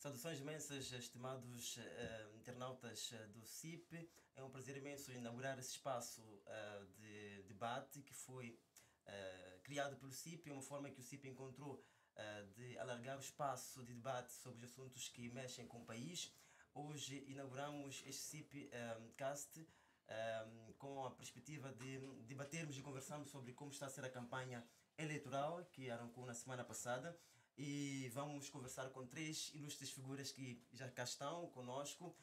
Saudações imensas, estimados internautas do CIP. É um prazer imenso inaugurar esse espaço de debate que foi criado pelo CIP. É uma forma que o CIP encontrou de alargar o espaço de debate sobre os assuntos que mexem com o país. Hoje inauguramos este CIP Cast com a perspectiva de debatermos e conversarmos sobre como está a ser a campanha eleitoral que arrancou na semana passada. E vamos conversar com três ilustres figuras que já cá estão conosco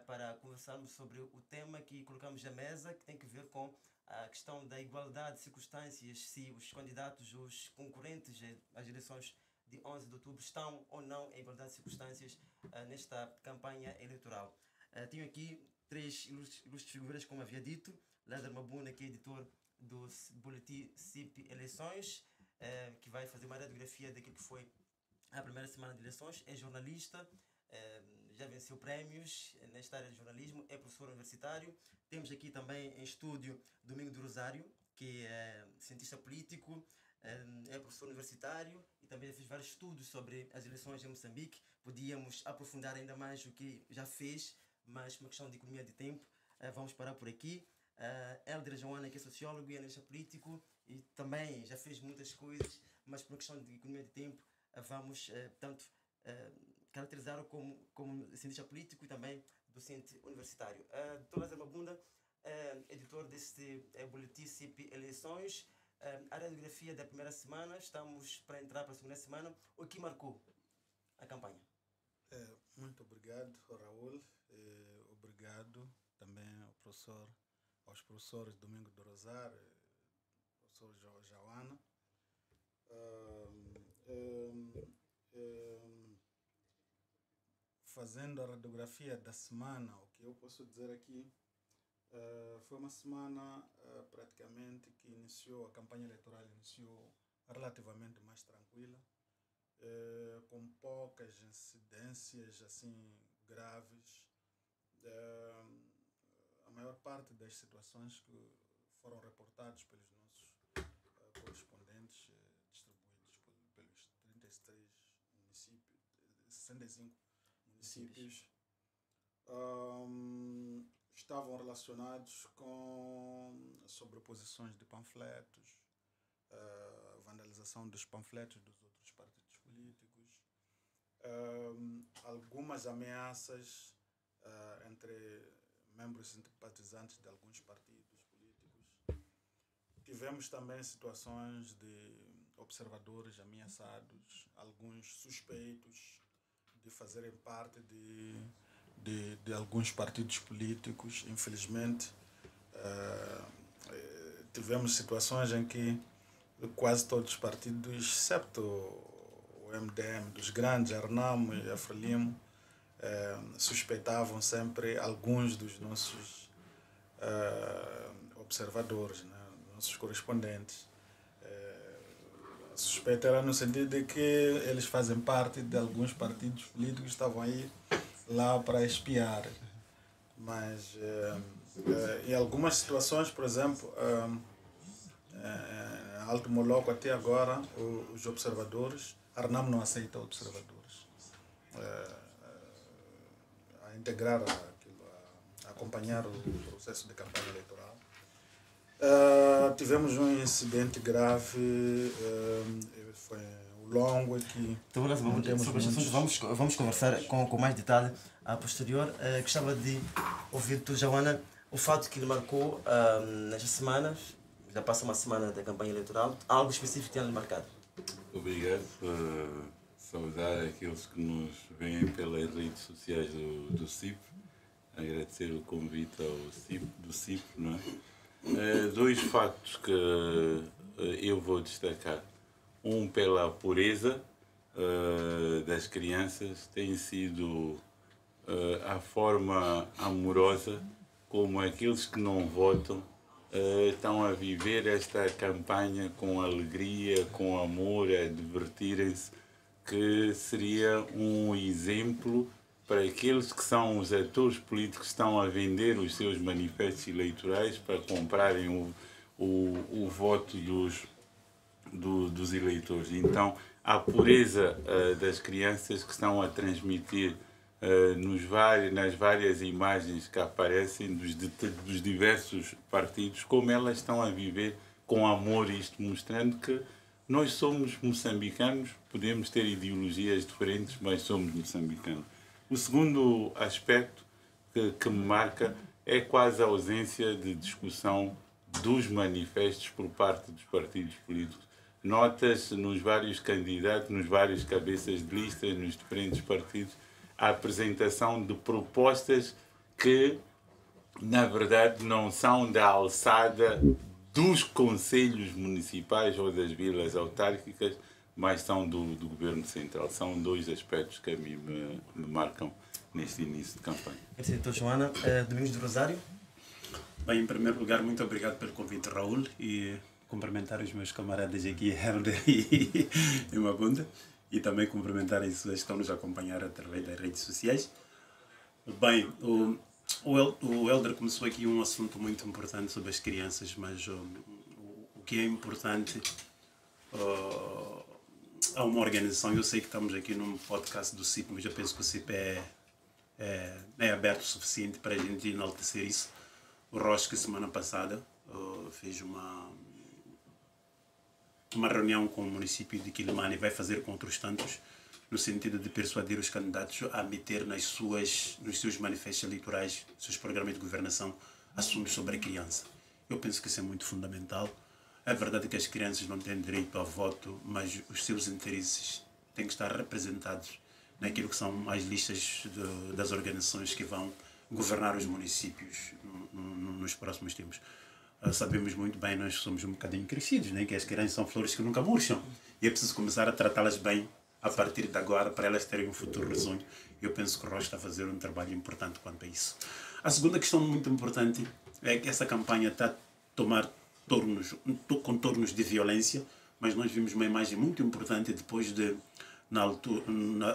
para conversarmos sobre o tema que colocamos na mesa, que tem que ver com a questão da igualdade de circunstâncias, se os candidatos, os concorrentes às eleições de 11 de outubro estão ou não em igualdade de circunstâncias nesta campanha eleitoral. Tenho aqui três ilustres figuras, como havia dito. Lázaro Mabuna, que é editor do boletim CIP Eleições, que vai fazer uma radiografia daquilo que foi a primeira semana de eleições. É jornalista, já venceu prémios nesta área de jornalismo, é professor universitário. Temos aqui também em estúdio Domingo do Rosário, que é cientista político, é professor universitário e também fez vários estudos sobre as eleições em Moçambique. Podíamos aprofundar ainda mais o que já fez, mas uma questão de economia de tempo, vamos parar por aqui. Hélder Joana, que é sociólogo e analista político e também já fez muitas coisas, mas por uma questão de economia de tempo vamos, portanto, caracterizá-lo como cientista político e também docente universitário. Dr. Lázaro Mabunda, editor deste boletim CIP Eleições, a radiografia da primeira semana, estamos para entrar para a segunda semana. O que marcou a campanha? Muito obrigado, Raul. Obrigado também aos professores Domingo do Rosário, professor Joana. Fazendo a radiografia da semana, o que eu posso dizer aqui, foi uma semana praticamente que a campanha eleitoral iniciou relativamente mais tranquila, com poucas incidências assim graves. A maior parte das situações que foram reportadas pelos nossos correspondentes distribuídos pelos 33 municípios, 65 municípios, estavam relacionados com sobreposições de panfletos, vandalização dos panfletos dos outros partidos políticos, algumas ameaças entre membros simpatizantes de alguns partidos políticos. Tivemos também situações de observadores ameaçados, alguns suspeitos de fazerem parte de alguns partidos políticos. Infelizmente, tivemos situações em que quase todos os partidos, exceto o MDM, dos grandes, a Renamo e a Frelimo, suspeitavam sempre alguns dos nossos observadores, né, nossos correspondentes. A suspeita era no sentido de que eles fazem parte de alguns partidos políticos que estavam aí lá para espiar. Mas em algumas situações, por exemplo, Alto Moloco até agora, os observadores, a Renamo não aceita observadores a integrar a acompanhar o processo de campanha eleitoral. Tivemos um incidente grave, foi o longo aqui. Então, sobre este assunto vamos conversar com mais detalhe a posterior. Gostava de ouvir do Joana o fato que lhe marcou nestas semanas, já passa uma semana da campanha eleitoral, algo específico que tenha lhe marcado. Obrigado por saudar aqueles que nos veem pelas redes sociais do CIP, agradecer o convite do CIP, não é? Dois factos que eu vou destacar. Um, pela pureza das crianças, tem sido a forma amorosa como aqueles que não votam estão a viver esta campanha com alegria, com amor, a divertirem-se, que seria um exemplo para aqueles que são os atores políticos que estão a vender os seus manifestos eleitorais para comprarem o voto dos eleitores. Então, à pureza das crianças que estão a transmitir nas várias imagens que aparecem dos diversos partidos, como elas estão a viver com amor, isto mostrando que nós somos moçambicanos, podemos ter ideologias diferentes, mas somos moçambicanos. O segundo aspecto que me marca é quase a ausência de discussão dos manifestos por parte dos partidos políticos. Nota-se nos vários candidatos, nos vários cabeças de listas, nos diferentes partidos, a apresentação de propostas que, na verdade, não são da alçada dos conselhos municipais ou das vilas autárquicas, mas são do governo central. São dois aspectos que a mim me marcam neste início de campanha. Então, Joana, Domingos do Rosário. Bem, em primeiro lugar, muito obrigado pelo convite, Raul, e cumprimentar os meus camaradas aqui, Helder e Mabunda, e também cumprimentar as pessoas que estão nos a acompanhar através das redes sociais. Bem, o Helder começou aqui um assunto muito importante sobre as crianças, mas o que é importante a uma organização, eu sei que estamos aqui num podcast do CIP, mas eu penso que o CIP é aberto o suficiente para a gente enaltecer isso. O Rosque, semana passada, fez uma reunião com o município de Quilimane e vai fazer com outros tantos, no sentido de persuadir os candidatos a meter nos seus manifestos eleitorais, seus programas de governação, assuntos sobre a criança. Eu penso que isso é muito fundamental. É verdade que as crianças não têm direito ao voto, mas os seus interesses têm que estar representados naquilo que são as listas das organizações que vão governar os municípios nos próximos tempos. Sabemos muito bem, nós somos um bocadinho crescidos, né? Que as crianças são flores que nunca murcham. E é preciso começar a tratá-las bem a partir de agora, para elas terem um futuro risonho. Eu penso que o Rocha está a fazer um trabalho importante quanto a isso. A segunda questão muito importante é que essa campanha está a tomar contornos de violência, mas nós vimos uma imagem muito importante depois de,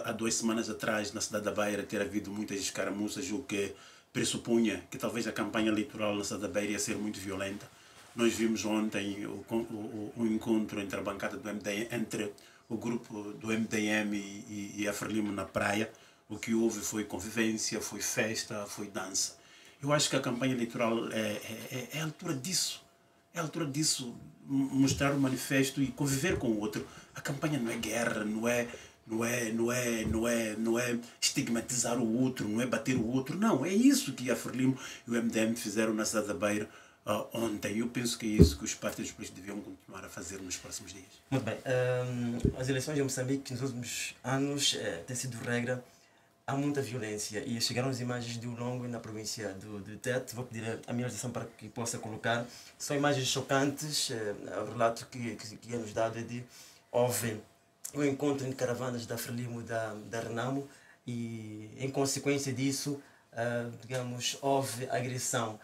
há 2 semanas atrás, na cidade da Beira, ter havido muitas escaramuças, o que pressupunha que talvez a campanha eleitoral na cidade da Beira ia ser muito violenta. Nós vimos ontem o encontro entre a bancada do MDM, entre o grupo do MDM e a Frelimo na praia. O que houve foi convivência, foi festa, foi dança. Eu acho que a campanha eleitoral é a altura disso. É a altura disso, mostrar o manifesto e conviver com o outro. A campanha não é guerra, não é estigmatizar o outro, não é bater o outro. Não, é isso que a Frelimo e o MDM fizeram na cidade da Beira ontem. Eu penso que é isso que os partidos políticos deviam continuar a fazer nos próximos dias. Muito bem. As eleições em Moçambique nos últimos anos têm sido regra. Há muita violência e chegaram as imagens de Ulongo na província de Tete. Vou pedir a minha realização para que possa colocar. São imagens chocantes. O relato que é nos dado é de houve um encontro entre caravanas da Frelimo e da Renamo e, em consequência disso, houve agressão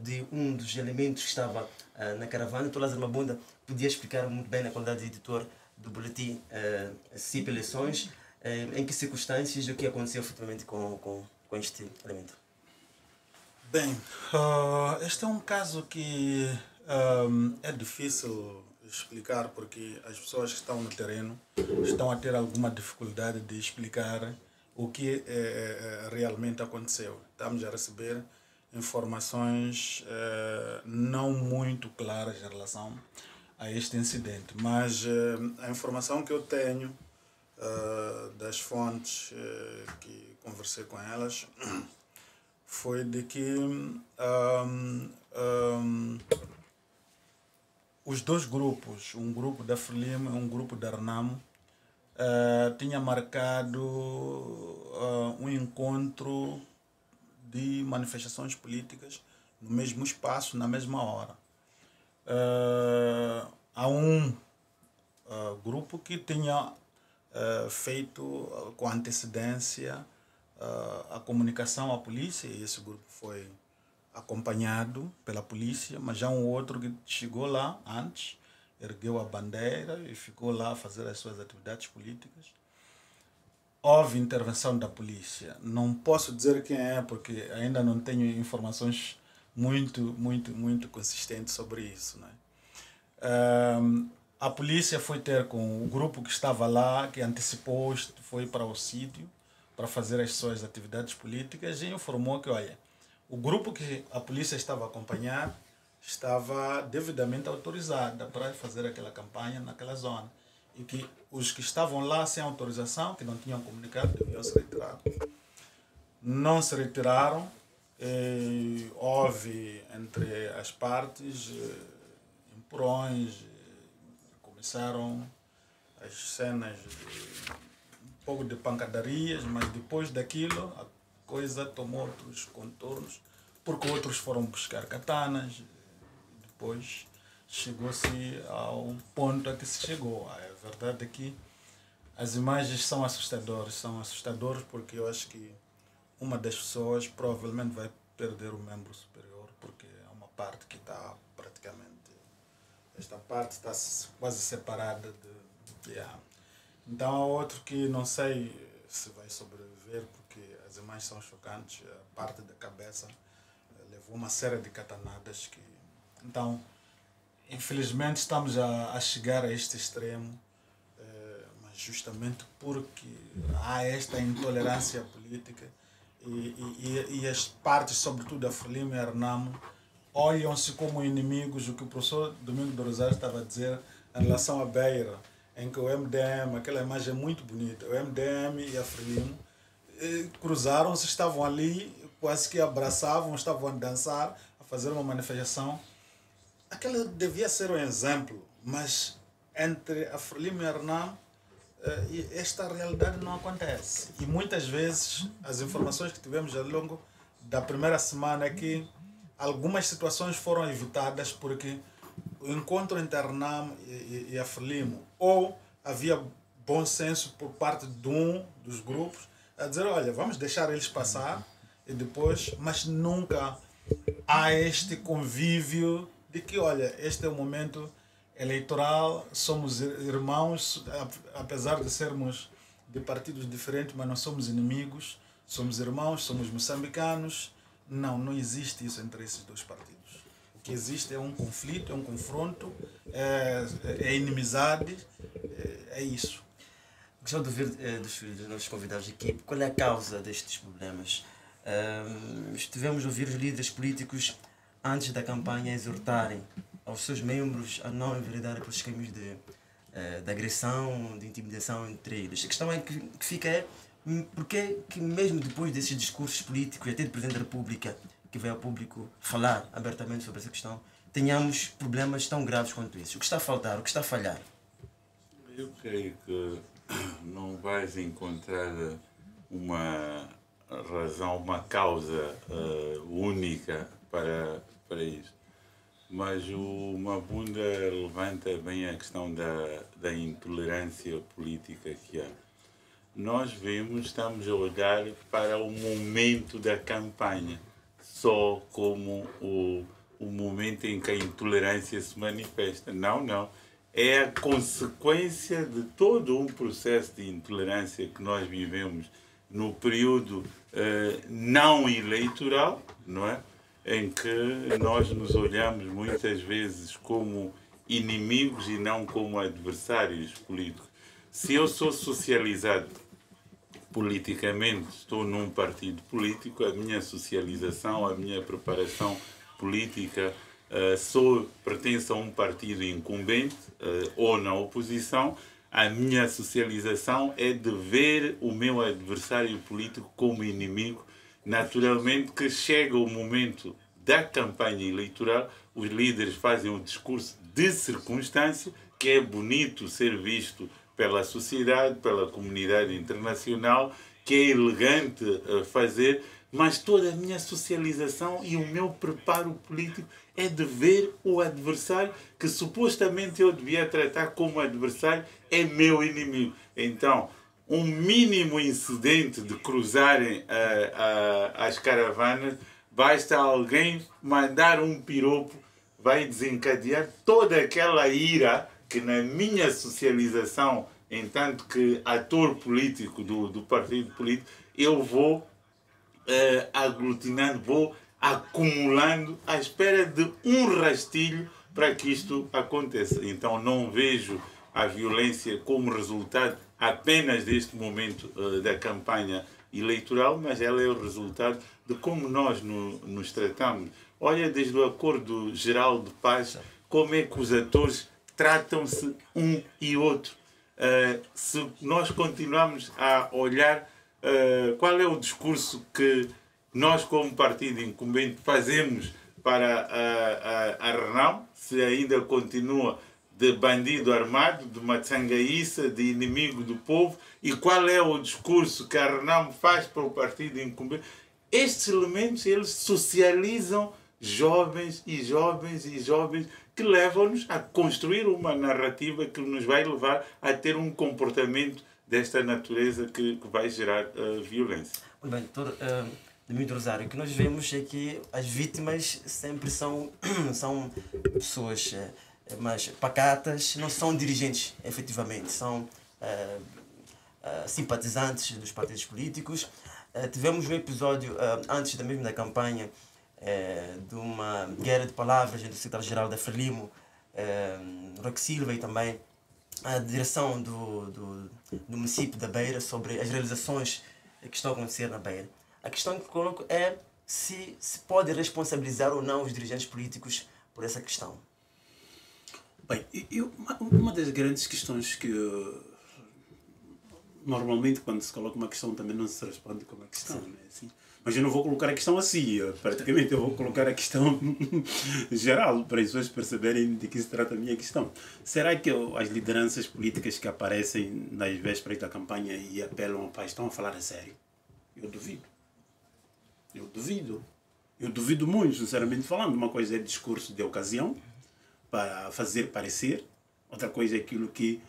de um dos elementos que estava na caravana. O Lázaro Mabunda podia explicar muito bem na qualidade de editor do boletim CIP Eleições, em que circunstâncias e o que aconteceu efetivamente com este elemento. Bem, este é um caso que é difícil explicar porque as pessoas que estão no terreno estão a ter alguma dificuldade de explicar o que realmente aconteceu. Estamos a receber informações não muito claras em relação a este incidente, mas a informação que eu tenho das fontes que conversei com elas foi de que os dois grupos, um grupo da Frelimo e um grupo da Renamo, tinha marcado um encontro de manifestações políticas no mesmo espaço, na mesma hora. Há um grupo que tinha feito com antecedência a comunicação à polícia, e esse grupo foi acompanhado pela polícia, mas já um outro que chegou lá antes, ergueu a bandeira e ficou lá a fazer as suas atividades políticas. Houve intervenção da polícia. Não posso dizer quem é, porque ainda não tenho informações muito consistentes sobre isso, né? A polícia foi ter com o grupo que estava lá, que antecipou, foi para o sítio para fazer as suas atividades políticas e informou que, olha, o grupo que a polícia estava a acompanhar estava devidamente autorizada para fazer aquela campanha naquela zona. E que os que estavam lá sem autorização, que não tinham comunicado, deviam se retirar. Não se retiraram. Houve entre as partes empurrões, começaram as cenas de um pouco de pancadarias, mas depois daquilo a coisa tomou outros contornos, porque outros foram buscar katanas. Depois chegou-se ao ponto a que se chegou. A verdade é que as imagens são assustadoras porque eu acho que uma das pessoas provavelmente vai perder o membro superior, porque é uma parte que está praticamente, esta parte está quase separada de Então há outro que não sei se vai sobreviver, porque as imagens são chocantes. A parte da cabeça levou uma série de catanadas que... Então, infelizmente estamos a chegar a este extremo, mas justamente porque há esta intolerância política e as partes, sobretudo a Frelimo e a Renamo, olham-se como inimigos. O que o professor Domingo do Rosário estava a dizer em relação à Beira, em que o MDM, aquela imagem é muito bonita, o MDM e a Frelimo cruzaram-se, estavam ali, quase que abraçavam, estavam a dançar, a fazer uma manifestação. Aquela devia ser um exemplo, mas entre a Frelimo e a Renamo, esta realidade não acontece. E muitas vezes as informações que tivemos ao longo da primeira semana é que algumas situações foram evitadas porque o encontro entre a Renamo e a Frelimo, ou havia bom senso por parte de um dos grupos a dizer, olha, vamos deixar eles passar e depois, mas nunca há este convívio de que, olha, este é o momento eleitoral, somos irmãos, apesar de sermos de partidos diferentes, mas não somos inimigos, somos irmãos, somos moçambicanos. Não existe isso entre esses dois partidos. O que existe é um conflito, é um confronto, é inimizade, é isso. Gostava de ouvir dos nossos convidados aqui qual é a causa destes problemas. Estivemos a ouvir os líderes políticos antes da campanha exortarem aos seus membros a não enveredarem pelos caminhos de agressão, de intimidação entre eles. A questão é que fica é porque que mesmo depois desses discursos políticos, até do Presidente da República, que veio ao público falar abertamente sobre essa questão, tenhamos problemas tão graves quanto esses. O que está a faltar? O que está a falhar? Eu creio que não vais encontrar uma razão, uma causa única para isso. Mas o Mabunda levanta bem a questão da intolerância política que há. Nós estamos a olhar para o momento da campanha, só como o momento em que a intolerância se manifesta. Não. É a consequência de todo um processo de intolerância que nós vivemos no período não eleitoral, não é? Em que nós nos olhamos muitas vezes como inimigos e não como adversários políticos. Se eu sou socializado politicamente, estou num partido político, a minha socialização, a minha preparação política, pertenço a um partido incumbente ou na oposição, a minha socialização é de ver o meu adversário político como inimigo. Naturalmente que chega o momento da campanha eleitoral, os líderes fazem um discurso de circunstância que é bonito ser visto pela sociedade, pela comunidade internacional, que é elegante fazer, mas toda a minha socialização e o meu preparo político é de ver o adversário que supostamente eu devia tratar como adversário é meu inimigo. Então, um mínimo incidente de cruzarem as caravanas, basta alguém mandar um piropo, vai desencadear toda aquela ira que na minha socialização, enquanto que ator político do partido político, eu vou aglutinando, vou acumulando à espera de um rastilho para que isto aconteça. Então não vejo a violência como resultado apenas deste momento da campanha eleitoral, mas ela é o resultado de como nós nos tratamos. Olha, desde o Acordo Geral de Paz, como é que os atores tratam-se um e outro. Se nós continuarmos a olhar qual é o discurso que nós, como partido incumbente, fazemos para a Renamo, se ainda continua de bandido armado, de matzangaíça, de inimigo do povo, e qual é o discurso que a Renamo faz para o partido incumbente. Estes elementos, eles socializam jovens e jovens e jovens, que levam-nos a construir uma narrativa que nos vai levar a ter um comportamento desta natureza que vai gerar violência. Muito bem, doutor Domingos Rosário, o que nós vemos é que as vítimas sempre são pessoas mais pacatas, não são dirigentes, efetivamente, são simpatizantes dos partidos políticos. Tivemos um episódio, antes mesmo da campanha, de uma guerra de palavras entre o secretário-geral da Frelimo, Roque Silva, e também a direção do município da Beira sobre as realizações que estão a acontecer na Beira. A questão que coloco é se pode responsabilizar ou não os dirigentes políticos por essa questão. Bem, uma das grandes questões que normalmente quando se coloca uma questão também não se responde com uma questão, não é assim? Mas eu não vou colocar a questão assim, praticamente eu vou colocar a questão geral, para as pessoas perceberem de que se trata a minha questão. Será que as lideranças políticas que aparecem nas vésperas da campanha e apelam ao país estão a falar a sério? Eu duvido. Eu duvido muito, sinceramente falando. Uma coisa é discurso de ocasião, para fazer parecer. Outra coisa é aquilo que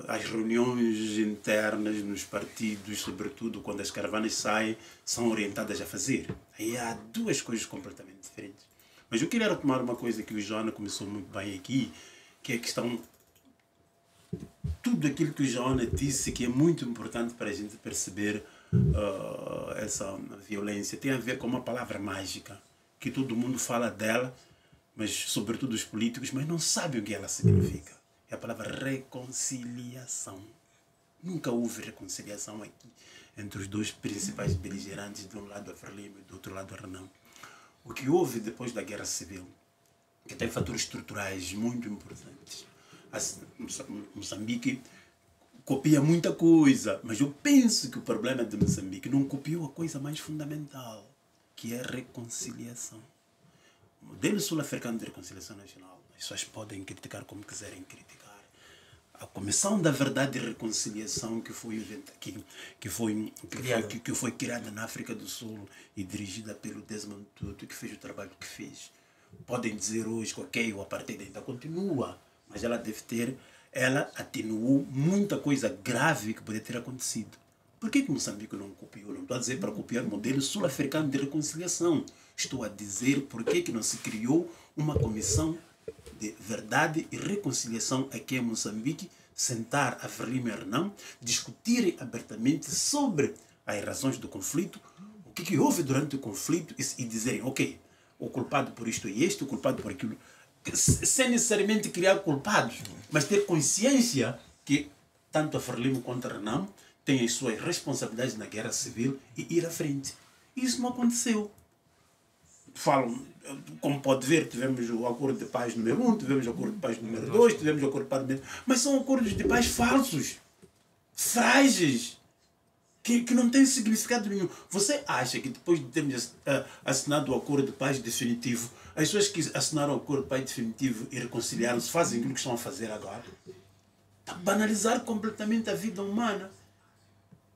as reuniões internas nos partidos, sobretudo quando as caravanas saem, são orientadas a fazer. Aí há duas coisas completamente diferentes. Mas eu queria retomar uma coisa que o Joana começou muito bem aqui, que é a questão... Tudo aquilo que o Joana disse, que é muito importante para a gente perceber essa violência, tem a ver com uma palavra mágica, que todo mundo fala dela, mas sobretudo os políticos, mas não sabem o que ela significa. É a palavra reconciliação. Nunca houve reconciliação aqui entre os dois principais beligerantes, de um lado a Frelimo e do outro lado a Renamo. O que houve depois da Guerra Civil, que tem fatores estruturais muito importantes. Moçambique copia muita coisa, mas eu penso que o problema de Moçambique não copiou a coisa mais fundamental, que é a reconciliação. O modelo sul-africano de reconciliação nacional, as pessoas podem criticar como quiserem criticar. A Comissão da Verdade e Reconciliação que foi criada na África do Sul e dirigida pelo Desmond Tutu, que fez o trabalho que fez. Podem dizer hoje que ok, o apartheid ainda continua, mas ela atenuou muita coisa grave que poderia ter acontecido. Por que Moçambique não copiou? Não estou a dizer para copiar o modelo sul-africano de reconciliação. Estou a dizer por que não se criou uma comissão de verdade e reconciliação aqui em Moçambique, sentar a Frelimo e a Renamo, discutirem abertamente sobre as razões do conflito, o que houve durante o conflito e dizerem, ok, o culpado por isto é este, o culpado por aquilo, sem necessariamente criar culpados, mas ter consciência que tanto a Frelimo quanto a Renamo têm as suas responsabilidades na guerra civil e ir à frente. Isso não aconteceu. Como pode ver, tivemos o acordo de paz número 1, tivemos o acordo de paz número 2, tivemos o acordo de paz número 3, mas são acordos de paz falsos, frágeis, que não têm significado nenhum. Você acha que depois de termos assinado o acordo de paz definitivo, as pessoas que assinaram o acordo de paz definitivo e reconciliaram-se fazem aquilo que estão a fazer agora? Está a banalizar completamente a vida humana.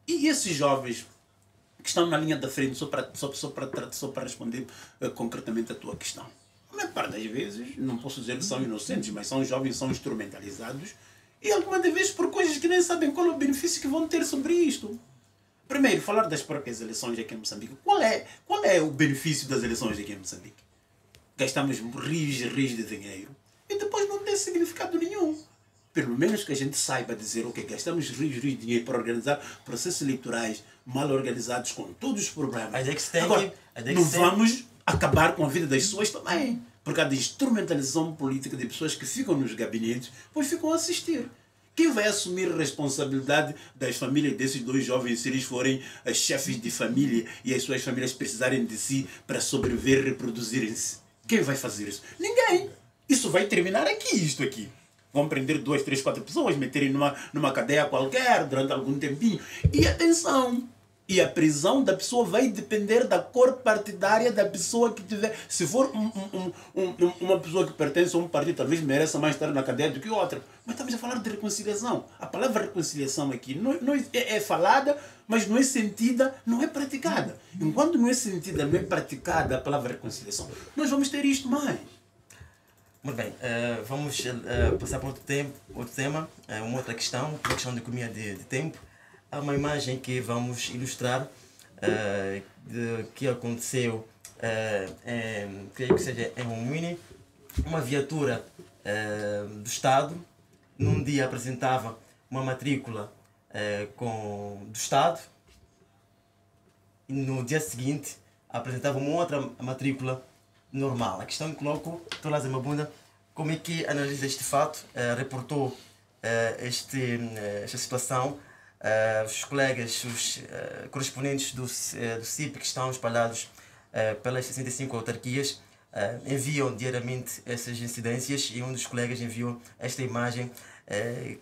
E esses jovens que estão na linha da frente, só para responder concretamente a tua questão. A maior parte das vezes, não posso dizer que são inocentes, mas são jovens, são instrumentalizados, e algumas vezes por coisas que nem sabem qual é o benefício que vão ter sobre isto. Primeiro, falar das próprias eleições aqui em Moçambique. Qual é o benefício das eleições aqui em Moçambique? Gastamos rios de dinheiro e depois não tem significado nenhum. Pelo menos que a gente saiba dizer, ok, gastamos rios de dinheiro para organizar processos eleitorais mal organizados com todos os problemas. Agora, não vamos acabar com a vida das pessoas também. por causa da instrumentalização política de pessoas que ficam nos gabinetes, pois ficam a assistir. Quem vai assumir a responsabilidade das famílias desses dois jovens, se eles forem as chefes de família e as suas famílias precisarem de si para sobreviver e reproduzirem-se? Quem vai fazer isso? Ninguém. Isso vai terminar aqui, isto aqui. Vão prender 2, 3, 4 pessoas, meterem numa cadeia qualquer durante algum tempinho. E atenção! E a prisão da pessoa vai depender da cor partidária da pessoa que tiver. Se for uma pessoa que pertence a um partido, talvez mereça mais estar na cadeia do que outra. Mas estamos a falar de reconciliação. A palavra reconciliação aqui não é falada, mas não é sentida, não é praticada. Enquanto não é sentida, não é praticada a palavra reconciliação, nós vamos ter isto mais. Muito bem, vamos passar para outro tema, uma outra questão, uma questão de economia de tempo. Há uma imagem que vamos ilustrar que aconteceu, creio que seja em Moimini. Uma viatura do Estado, num dia apresentava uma matrícula do Estado e no dia seguinte apresentava uma outra matrícula normal. A questão que coloco, Tolazé Mabunda, como é que analisa este fato, reportou esta situação, os colegas, os correspondentes do CIP que estão espalhados pelas 65 autarquias enviam diariamente essas incidências e um dos colegas enviou esta imagem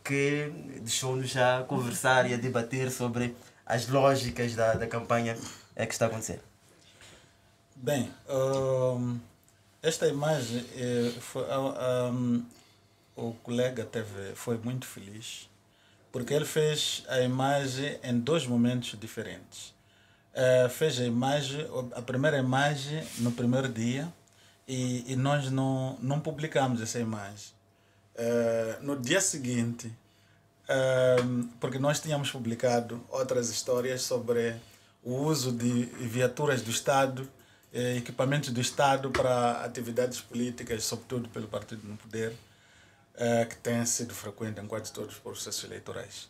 que deixou-nos já conversar e a debater sobre as lógicas da campanha que está a acontecer. Bem, esta imagem o colega foi muito feliz porque ele fez a imagem em 2 momentos diferentes. Fez a primeira imagem no primeiro dia e nós não publicamos essa imagem. No dia seguinte, porque nós tínhamos publicado outras histórias sobre o uso de viaturas do Estado, equipamentos do Estado para atividades políticas, sobretudo pelo Partido no Poder, que tem sido frequente em quase todos os processos eleitorais.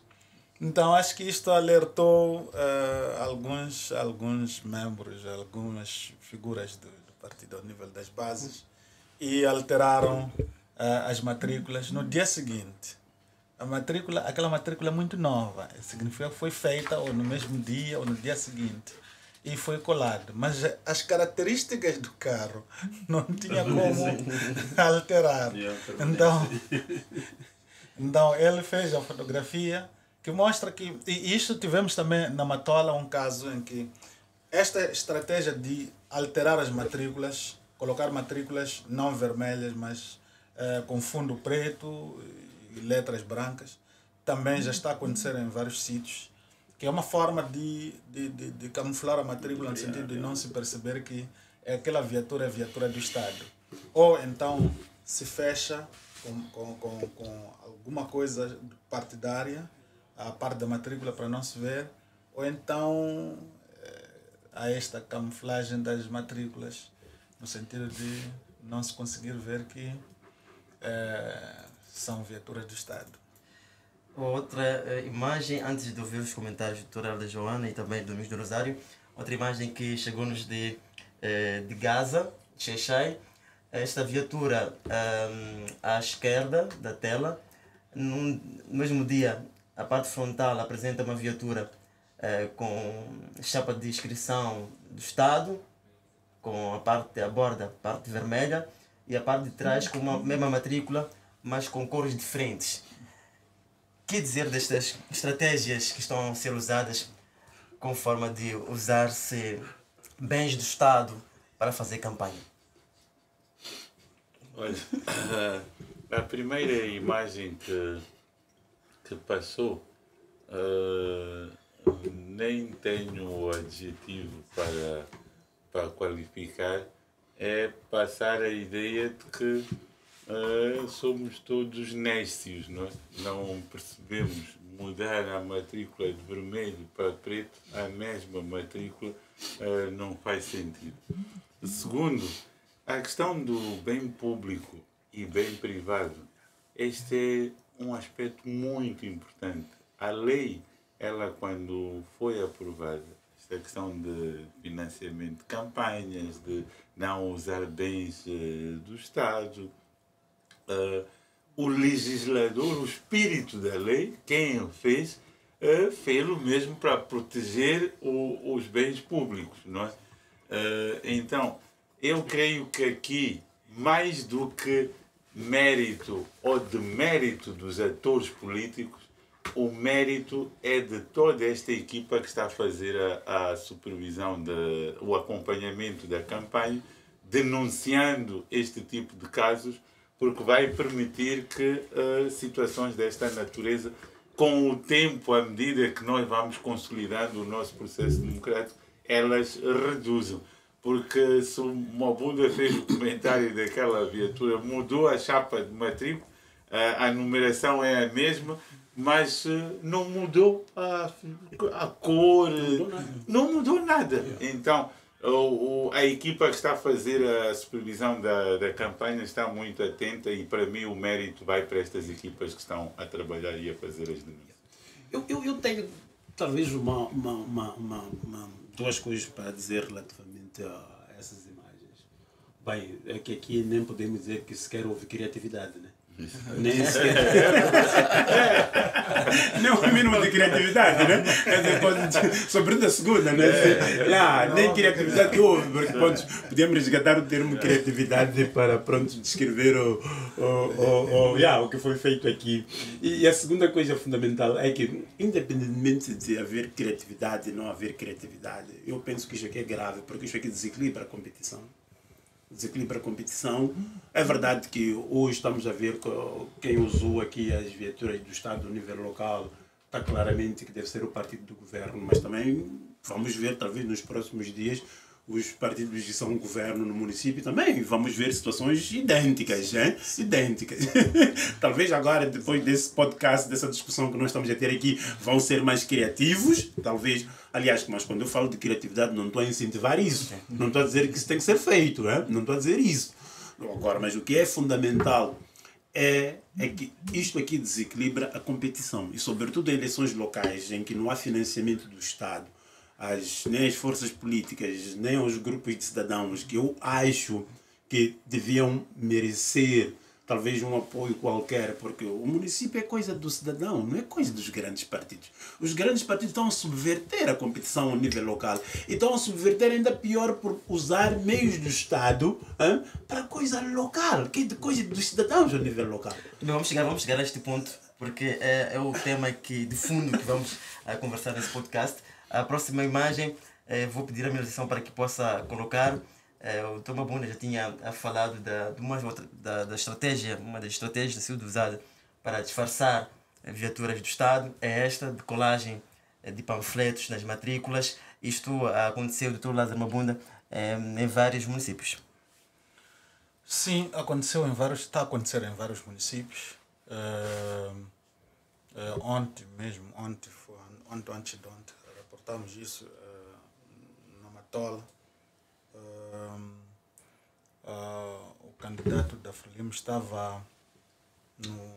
Então, acho que isto alertou alguns membros, algumas figuras do partido ao nível das bases e alteraram as matrículas no dia seguinte. Aquela matrícula é muito nova, significa que foi feita ou no mesmo dia ou no dia seguinte e foi colado, mas as características do carro não tinha como alterar. Então ele fez a fotografia que mostra que, e isto tivemos também na Matola um caso em que esta estratégia de alterar as matrículas, colocar matrículas não vermelhas, mas com fundo preto e letras brancas, também já está a acontecer em vários sítios, que é uma forma de camuflar a matrícula no sentido de não se perceber que aquela viatura é a viatura do Estado. Ou então se fecha com alguma coisa partidária, a parte da matrícula para não se ver, ou então há esta camuflagem das matrículas, no sentido de não se conseguir ver que são viaturas do Estado. Outra imagem, antes de ouvir os comentários do Dr. da Joana e também do Domingos do Rosário, outra imagem que chegou-nos de Gaza, de Xai-Xai. Esta viatura à esquerda da tela, no mesmo dia, a parte frontal apresenta uma viatura com chapa de inscrição do Estado, com a borda, parte vermelha, e a parte de trás com a mesma matrícula, mas com cores diferentes. O que dizer destas estratégias que estão a ser usadas com forma de usar-se bens do Estado para fazer campanha? Olha, a primeira imagem que passou, nem tenho o adjetivo para qualificar, é passar a ideia de que somos todos nécios, não é? Não percebemos mudar a matrícula de vermelho para preto, a mesma matrícula, não faz sentido. Segundo, a questão do bem público e bem privado, este é um aspecto muito importante. A lei, ela quando foi aprovada, esta questão de financiamento de campanhas, de não usar bens do Estado. O legislador, o espírito da lei, quem o fez, fez-o mesmo para proteger os bens públicos. Não é? Então, eu creio que aqui, mais do que mérito ou demérito dos atores políticos, o mérito é de toda esta equipa que está a fazer a supervisão, o acompanhamento da campanha, denunciando este tipo de casos, porque vai permitir que situações desta natureza, com o tempo, à medida que nós vamos consolidando o nosso processo democrático, elas reduzam. Porque se o Mabunda fez o comentário daquela viatura, mudou a chapa de matrícula, a numeração é a mesma, mas não mudou a cor, não mudou nada. Então, a equipa que está a fazer a supervisão da campanha está muito atenta e, para mim, o mérito vai para estas equipas que estão a trabalhar e a fazer as denúncias. Eu tenho, talvez, duas coisas para dizer relativamente a essas imagens. Bem, é que aqui nem podemos dizer que sequer houve criatividade, né? Nem sequer. Nem o mínimo de criatividade, né? Sobretudo a segunda, né? Nem criatividade que houve, porque podemos resgatar o termo criatividade para descrever o que foi feito aqui. E a segunda coisa fundamental é que, independentemente de haver criatividade e não haver criatividade, eu penso que isso aqui é grave, porque isso aqui desequilibra a competição. É verdade que hoje estamos a ver que quem usou aqui as viaturas do Estado no nível local está claramente que deve ser o partido do governo, mas também vamos ver, talvez nos próximos dias, os partidos que são governo no município também vamos ver situações idênticas, hein? Idênticas. Talvez agora, depois desse podcast, dessa discussão que nós estamos a ter aqui, vão ser mais criativos, talvez. Aliás, mas quando eu falo de criatividade, não estou a incentivar isso. Não estou a dizer que isso tem que ser feito, né? Não estou a dizer isso. Agora, mas o que é fundamental é que isto aqui desequilibra a competição. E, sobretudo, em eleições locais, em que não há financiamento do Estado, nem as forças políticas, nem os grupos de cidadãos, que eu acho que deviam merecer talvez um apoio qualquer, porque o município é coisa do cidadão, não é coisa dos grandes partidos. Os grandes partidos estão a subverter a competição ao nível local e estão a subverter ainda pior por usar meios do Estado para coisa local, que é de coisa dos cidadãos ao nível local. Vamos chegar a este ponto, porque é o tema de fundo que vamos conversar nesse podcast. A próxima imagem, vou pedir a minha lição para que possa colocar. O Dr. Mabunda já tinha falado da estratégia, uma das estratégias que tem sido usada para disfarçar viaturas do Estado, é esta de colagem de panfletos nas matrículas. Isto aconteceu, Dr. Lázaro Mabunda, em vários municípios. Sim, está a acontecer em vários municípios. Ontem, antes de ontem, reportamos isso na Matola. O candidato da Frelimo estava no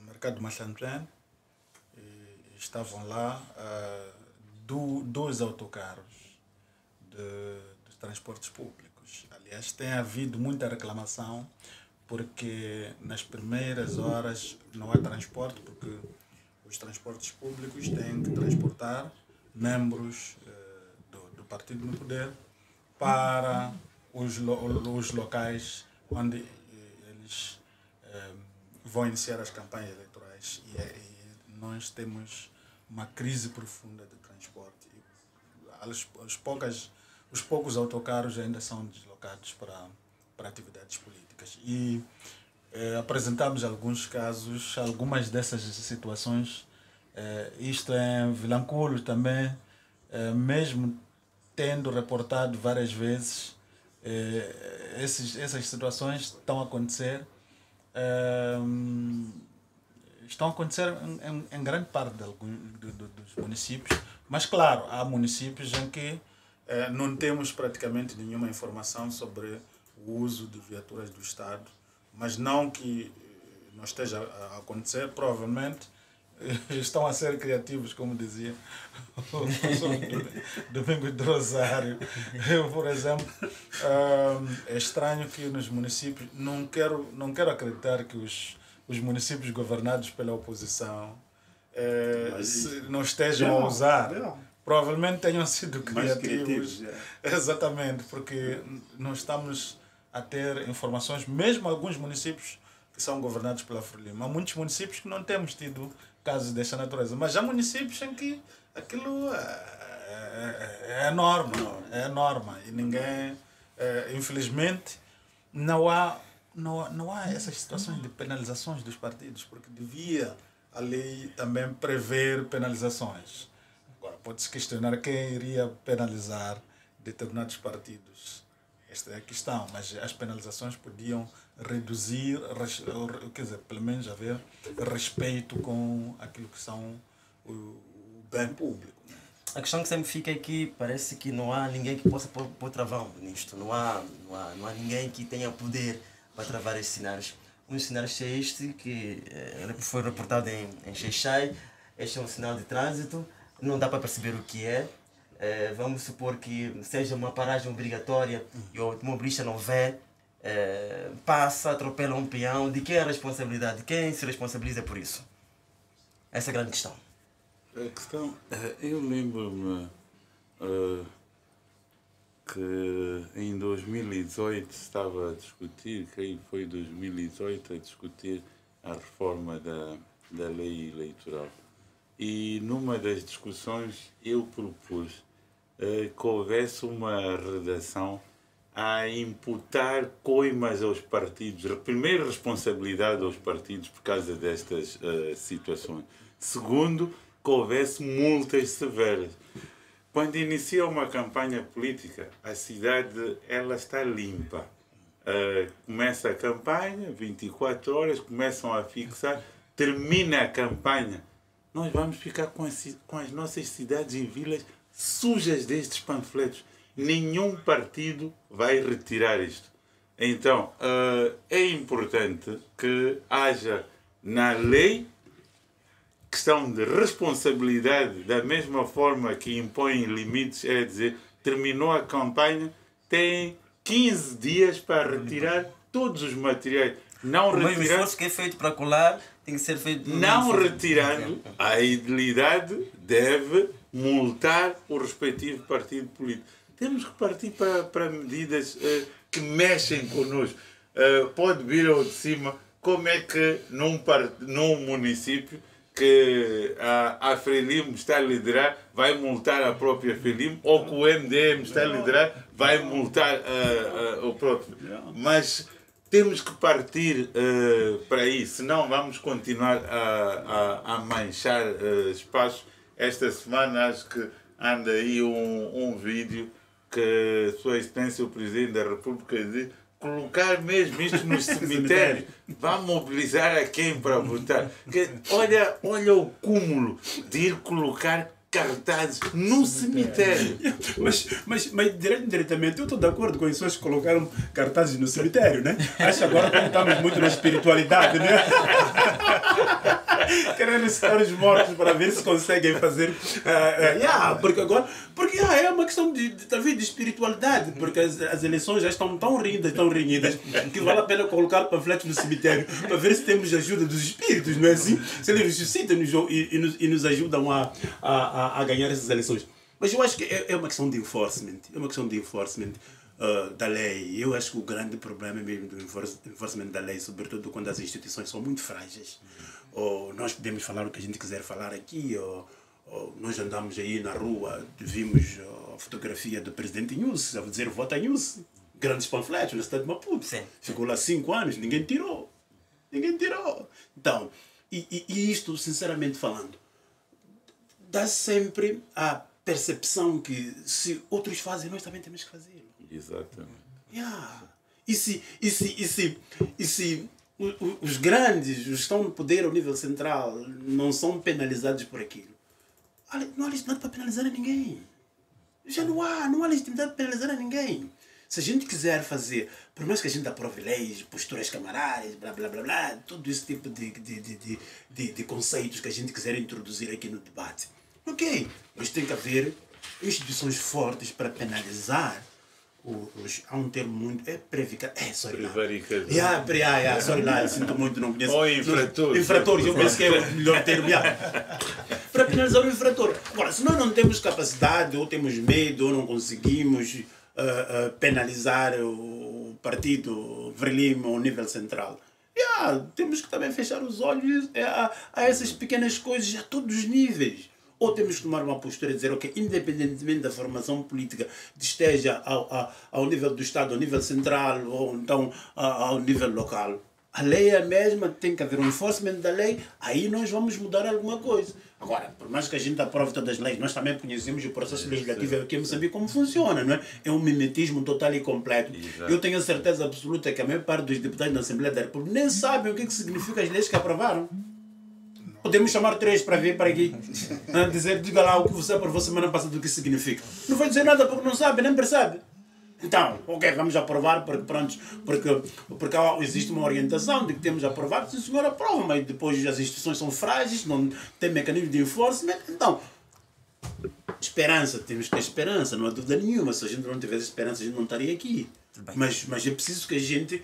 mercado de Machantlane e estavam lá dois autocarros de transportes públicos. Aliás, tem havido muita reclamação porque nas primeiras horas não há transporte, porque os transportes públicos têm que transportar membros do partido no poder para os locais onde eles vão iniciar as campanhas eleitorais. E nós temos uma crise profunda de transporte. Os poucos autocarros ainda são deslocados para atividades políticas. E apresentamos alguns casos, algumas dessas situações. Isto em Vilanculo também, mesmo tendo reportado várias vezes, essas situações estão a acontecer. Estão a acontecer em grande parte dos municípios, mas claro, há municípios em que não temos praticamente nenhuma informação sobre o uso de viaturas do Estado, mas não que não esteja a acontecer, provavelmente estão a ser criativos, como dizia o professor Domingos de Rosário. Eu, por exemplo, é estranho que nos municípios, não quero acreditar que os municípios governados pela oposição não estejam a usar. Provavelmente tenham sido criativos. Exatamente, porque não estamos a ter informações, mesmo alguns municípios que são governados pela Frelimo. Há muitos municípios que não temos tido casos desta natureza, mas há municípios em que aquilo é norma e ninguém, infelizmente, não há essas situações de penalizações dos partidos, porque devia a lei também prever penalizações. Agora, pode-se questionar quem iria penalizar determinados partidos. Esta é a questão, mas as penalizações podiam reduzir, quer dizer, pelo menos haver respeito com aquilo que são o bem público. A questão que sempre fica é que parece que não há ninguém que possa pôr travão nisto. Não há ninguém que tenha poder para travar estes cenários. Um dos cenários é este, que foi reportado em Xai-Xai. Este é um sinal de trânsito, não dá para perceber o que é. Vamos supor que seja uma paragem obrigatória e o automobilista não vê, passa, atropela um peão. De quem é a responsabilidade? De quem se responsabiliza por isso? Essa é a grande questão. A questão, eu lembro-me que em 2018 estava a discutir, creio que foi 2018, a discutir a reforma da lei eleitoral. E numa das discussões eu propus que houvesse uma redação a imputar coimas aos partidos. Primeiro, responsabilidade aos partidos por causa destas situações. Segundo, que houvesse multas severas. Quando inicia uma campanha política, a cidade ela está limpa. Começa a campanha, 24 horas, começam a fixar, termina a campanha. Nós vamos ficar com as nossas cidades e vilas sujas destes panfletos. Nenhum partido vai retirar isto. Então, é importante que haja na lei questão de responsabilidade, da mesma forma que impõem limites, é dizer, terminou a campanha, tem 15 dias para retirar todos os materiais. Não retirar, o esforço que é feito para colar tem que ser feito. Não retirando, a idilidade deve multar o respectivo partido político. Temos que partir para medidas que mexem connosco. Pode vir ao de cima como é que num município que a Frelimo está a liderar vai multar a própria Frelimo, ou que o MDM está a liderar vai multar o próprio. Mas temos que partir para isso, senão vamos continuar a manchar espaço. Esta semana acho que anda aí um vídeo que Sua Excelência o Presidente da República diz colocar mesmo isto nos cemitérios. Vai mobilizar a quem para votar? Olha o cúmulo de ir colocar cartazes no cemitério. Mas diretamente eu estou de acordo com as pessoas que colocaram cartazes no cemitério, né? Acho agora que estamos muito na espiritualidade, né? Querendo estar os mortos para ver se conseguem fazer. Porque é uma questão talvez de espiritualidade, porque as eleições já estão tão renhidas, que vale a pena colocar panfletos no cemitério para ver se temos ajuda dos espíritos, não é assim? Se eles ressuscitam e nos ajudam a ganhar essas eleições. Mas eu acho que é uma questão de enforcement. É uma questão de enforcement da lei. Eu acho que o grande problema é mesmo do enforcement da lei, sobretudo quando as instituições são muito frágeis. Ou nós podemos falar o que a gente quiser falar aqui, ou nós andamos aí na rua, vimos a fotografia do presidente Inhus, a dizer vota Inhus. Grandes panfletos na cidade de Maputo. Sim. Ficou lá 5 anos, ninguém tirou. Então, e isto, sinceramente falando, dá sempre a percepção que se outros fazem, nós também temos que fazer. Exatamente. E se os grandes, os que estão no poder ao nível central, não são penalizados por aquilo, não há legitimidade para penalizar a ninguém. Já não há legitimidade para penalizar a ninguém. Se a gente quiser fazer, por mais que a gente aprove leis, posturas camarárias, blá blá blá blá, todo esse tipo de conceitos que a gente quiser introduzir aqui no debate, ok, mas tem que haver instituições fortes para penalizar há um termo muito... Prevaricação. Sorry lá, eu sinto muito, não conheço. Ou infratores. Infratores, eu penso que é o melhor termo. Para penalizar o infrator. Agora, se nós não temos capacidade, ou temos medo, ou não conseguimos penalizar o partido Frelimo ao nível central, temos que também fechar os olhos a essas pequenas coisas a todos os níveis. Ou temos que tomar uma postura e dizer, ok, independentemente da formação política, esteja ao nível do Estado, ao nível central, ou então ao nível local, a lei é a mesma, tem que haver um enforcement da lei, aí nós vamos mudar alguma coisa. Agora, por mais que a gente aprove todas as leis, nós também conhecemos o processo legislativo aqui em Moçambique como funciona, não é? É um mimetismo total e completo. Exato. Eu tenho a certeza absoluta que a maior parte dos deputados da Assembleia da República nem sabem o que significa as leis que aprovaram. Podemos chamar 3 para vir para aqui, diga lá o que você aprovou semana passada, o que significa. Não vai dizer nada porque não sabe, nem percebe. Então, ok, vamos aprovar porque existe uma orientação de que temos aprovado, sim, o senhor aprova, mas depois as instituições são frágeis, não tem mecanismo de enforcement. Então, esperança, temos que ter esperança, não há dúvida nenhuma. Se a gente não tivesse esperança, a gente não estaria aqui. Mas é preciso que a gente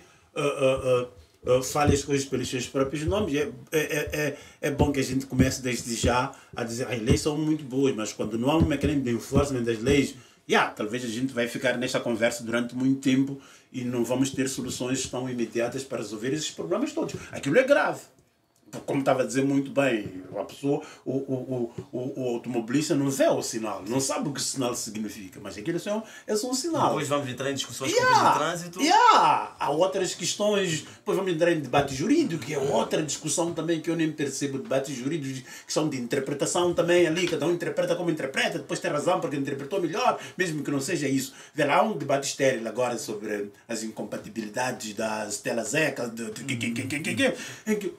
fale as coisas pelos seus próprios nomes. É bom que a gente comece desde já a dizer as leis são muito boas, mas quando não há um mecanismo de enforcement das leis, talvez a gente vai ficar nesta conversa durante muito tempo e não vamos ter soluções tão imediatas para resolver esses problemas todos. Aquilo é grave. Como estava a dizer muito bem, a pessoa, o automobilista não vê o sinal, não sabe o que o sinal significa, mas aquilo é só um sinal. Depois vamos entrar em discussões com o trânsito. Há outras questões, depois vamos entrar em debate jurídico, que é outra discussão também que eu nem percebo, debates jurídicos que são de interpretação também ali, cada um interpreta como interpreta, depois tem razão porque interpretou melhor, mesmo que não seja isso. Há um debate estéril agora sobre as incompatibilidades das telas ECA,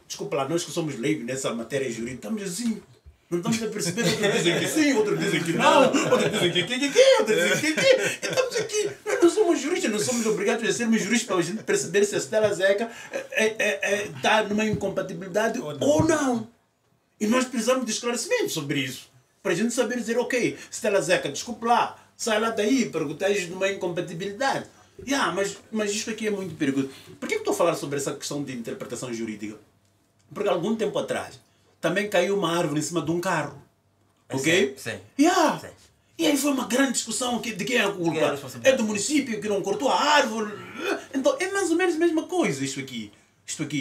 desculpa lá, nós que somos leigos nessa matéria jurídica, estamos assim, não estamos a perceber, outros dizem que sim, outros dizem que não, outros dizem que, outros dizem que, estamos aqui, nós não somos juristas, não somos obrigados a sermos juristas para a gente perceber se a Stella Zeca está numa incompatibilidade ou não. E nós precisamos de esclarecimento sobre isso, para a gente saber dizer, ok, Stella Zeca, desculpe lá, sai lá daí, porque estás numa incompatibilidade. Mas isto aqui é muito perigoso. Por que eu estou a falar sobre essa questão de interpretação jurídica? Porque algum tempo atrás também caiu uma árvore em cima de um carro. Ok? Sim. Sim. E aí foi uma grande discussão de quem é a culpa. É do município que não cortou a árvore. Então é mais ou menos a mesma coisa isto aqui.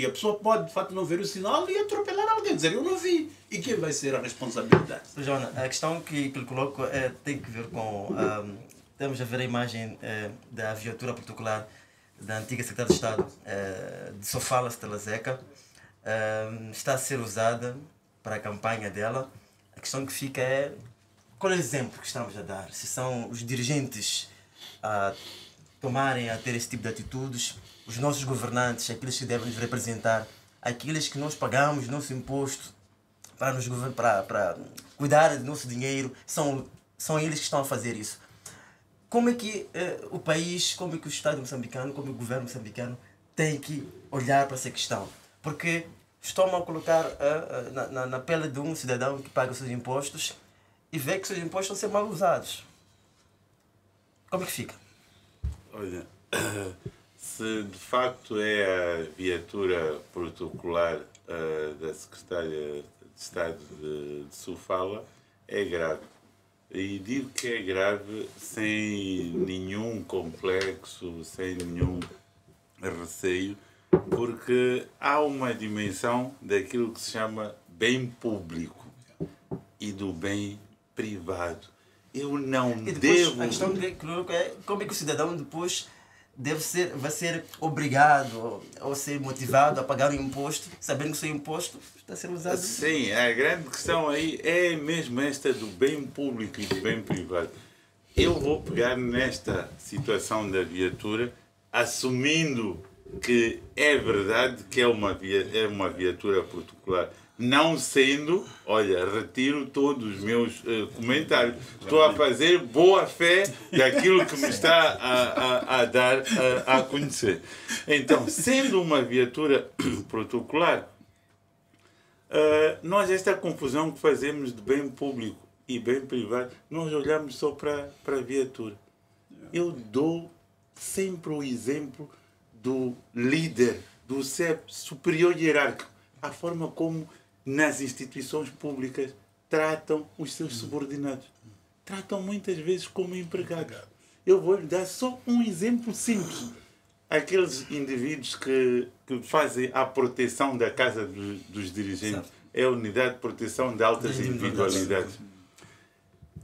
A pessoa pode de facto não ver o sinal e atropelar alguém, dizer eu não vi. E quem vai ser a responsabilidade? Joana, a questão que ele coloca tem que ver com... Estamos a ver a imagem da viatura particular da antiga secretária de Estado de Sofala, Stella Zeca. Está a ser usada para a campanha dela. A questão que fica é qual é o exemplo que estamos a dar? Se são os dirigentes a ter esse tipo de atitudes, os nossos governantes, aqueles que devem nos representar, aqueles que nós pagamos nosso imposto para cuidar do nosso dinheiro, são eles que estão a fazer isso. Como é que o país, como é que o Estado moçambicano, como é que o governo moçambicano tem que olhar para essa questão? Porque estão a colocar na pele de um cidadão que paga os seus impostos e vê que os seus impostos estão a ser mal usados. Como é que fica? Olha, se de facto é a viatura protocolar da Secretária de Estado de Sofala, é grave. E digo que é grave sem nenhum complexo, sem nenhum receio, porque há uma dimensão daquilo que se chama bem público e do bem privado. Eu não devo... A questão é como é que o cidadão depois vai ser obrigado ou ser motivado a pagar um imposto, sabendo que o seu imposto está a ser usado. Sim, a grande questão aí é mesmo esta do bem público e do bem privado. Eu vou pegar nesta situação da viatura, assumindo que é verdade que é uma viatura particular não sendo, olha, retiro todos os meus comentários. Estou a fazer boa fé daquilo que me está a dar a conhecer. Então, sendo uma viatura protocolar, nós esta confusão que fazemos de bem público e bem privado, nós olhamos só para a viatura. Eu dou sempre o exemplo do líder, do ser superior hierárquico, a forma como nas instituições públicas tratam os seus subordinados. Tratam muitas vezes como empregados. Eu vou lhe dar só um exemplo simples. Aqueles indivíduos que fazem a proteção da casa dos dirigentes, é a unidade de proteção de altas individualidades.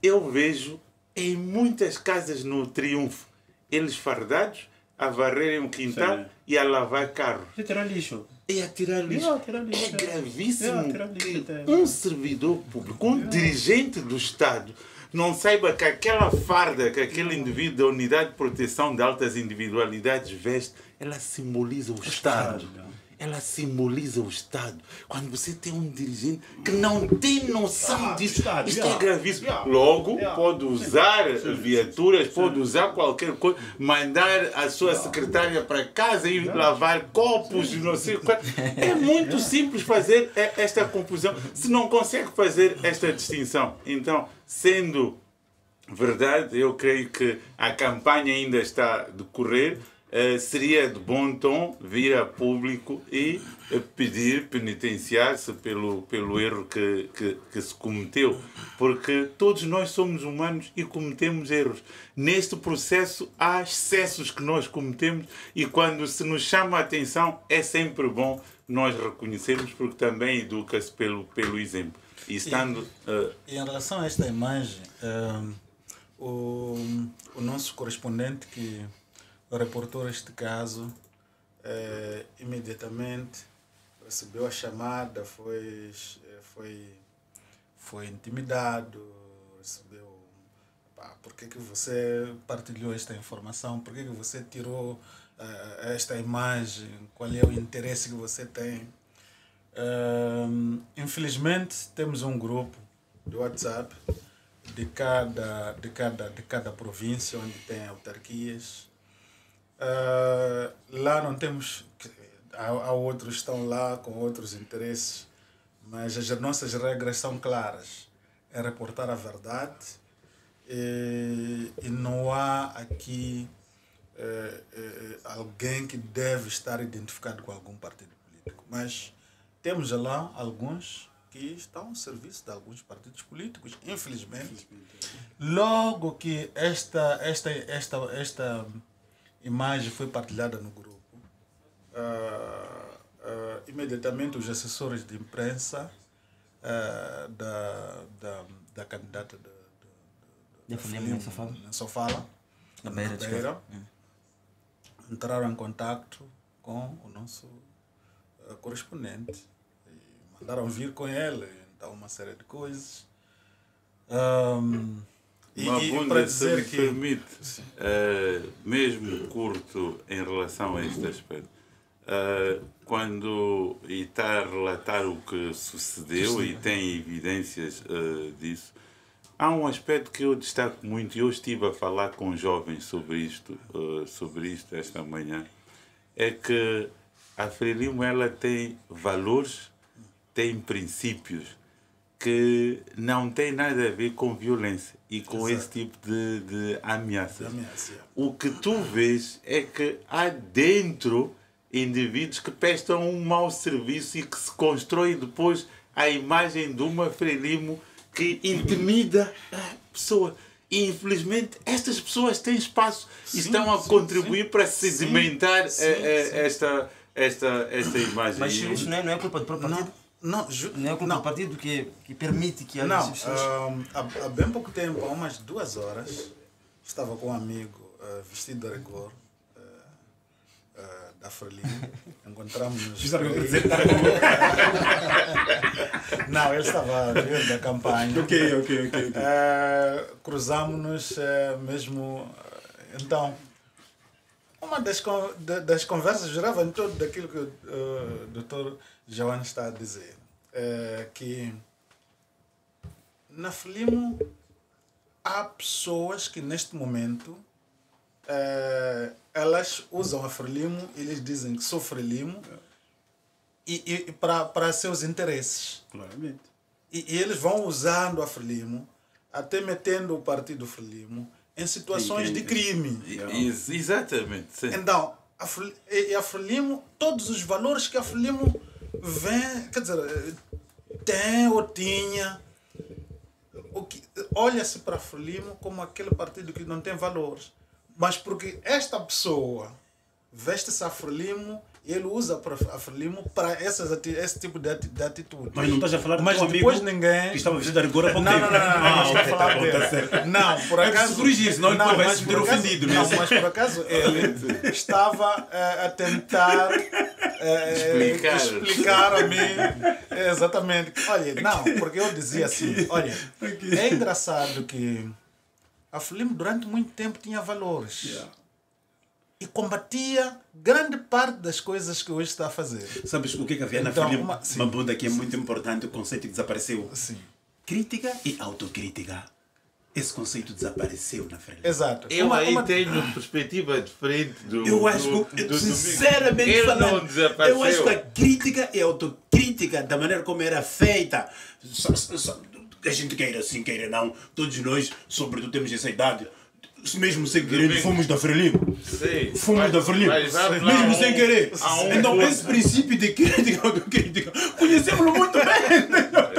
Eu vejo em muitas casas no Triunfo, eles fardados, a varrerem o quintal e a lavar carro. E tirar lixo. E a tirar lixo. É gravíssimo que um servidor público, um dirigente do Estado, não saiba que aquela farda que aquele indivíduo da unidade de proteção de altas individualidades veste, ela simboliza o Estado. Ela simboliza o Estado. Quando você tem um dirigente que não tem noção disso, isto é gravíssimo. Logo, pode usar viaturas, pode usar qualquer coisa, mandar a sua secretária para casa e lavar copos, não sei o que. É muito simples fazer esta confusão, se não consegue fazer esta distinção. Então, sendo verdade, eu creio que a campanha ainda está a decorrer. Seria de bom tom vir a público e pedir, penitenciar-se pelo erro que se cometeu. Porque todos nós somos humanos e cometemos erros. Neste processo há excessos que nós cometemos e quando se nos chama a atenção é sempre bom nós reconhecermos, porque também educa-se pelo exemplo. E estando... E em relação a esta imagem, o nosso correspondente que reportou este caso, imediatamente recebeu a chamada, foi intimidado, recebeu, por que você partilhou esta informação, por que você tirou esta imagem, qual é o interesse que você tem. Infelizmente temos um grupo de WhatsApp de cada província onde tem autarquias. Lá não temos, há outros que estão lá com outros interesses, mas as nossas regras são claras, é reportar a verdade e não há aqui alguém que deve estar identificado com algum partido político, mas temos lá alguns que estão ao serviço de alguns partidos políticos, infelizmente. Logo que esta imagem foi partilhada no grupo, imediatamente os assessores de imprensa da candidata da Sofala, na Beira, entraram em contato com o nosso correspondente e mandaram vir com ele, então uma série de coisas. Para dizer que permite, mesmo curto em relação a este aspecto, quando está a relatar o que sucedeu e tem evidências disso, há um aspecto que eu destaco muito, e eu estive a falar com jovens sobre isto esta manhã, é que a Frelimo ela tem valores, tem princípios que não tem nada a ver com violência e com esse tipo de ameaças. O que tu vês é que há dentro indivíduos que prestam um mau serviço e que se constrói depois a imagem de uma Frelimo que intimida a pessoa. E, infelizmente, estas pessoas têm espaço e estão a contribuir para sedimentar esta imagem. Mas isso não é culpa do próprio partido? Não é culpa do partido que permite que haja essas pessoas? Há bem pouco tempo, há umas 2 horas, estava com um amigo vestido de rigor da Frelimo. Encontramos-nos. Não, ele estava a vir da campanha. Ok. Cruzámos-nos mesmo. Então, uma das conversas girava em torno daquilo que o Dr. João está a dizer. que na Frelimo há pessoas que neste momento elas usam a Frelimo e eles dizem que sou Frelimo e para seus interesses. Claramente. E eles vão usando a Frelimo, até metendo o partido Frelimo em situações de crime. Exatamente. Sim. Então, a Frelimo, todos os valores que a Frelimo vem, quer dizer, tem ou tinha, olha-se para a Frelimo como aquele partido que não tem valores. Mas porque esta pessoa veste-se a Frelimo e ele usa a Frelimo para esse tipo de atitude. Mas não estás a falar do Mas teu depois amigo ninguém... que estava vestido agora há pouco Não, tempo. não estou a falar bom, dele. tá certo. Não, por É acaso... preciso corrigir, senão ele vai se sentir por acaso- ofendido Não, mesmo. mas por acaso ele estava a tentar explicar a mim exatamente. Olha, não, porque eu dizia assim, olha, é engraçado que a Frelimo durante muito tempo tinha valores. E combatia grande parte das coisas que hoje está a fazer. Sabes o que é que havia na Então, Frelimo? sim. Uma bunda que é muito importante, o conceito que desapareceu. Sim. Crítica e autocrítica. Esse conceito desapareceu na Frelimo. Exato. Eu tenho perspectiva diferente do. Eu acho que, sinceramente falando, não desapareceu. eu acho que a crítica e a autocrítica, da maneira como era feita, a gente queira assim, queira não, todos nós, sobretudo, temos essa idade. Mesmo sem querer, fomos da Frelimo. Sim. Fomos da Frelimo. Mesmo sem querer. Então, esse princípio de crítica e autocrítica, conhecemos-lo muito bem.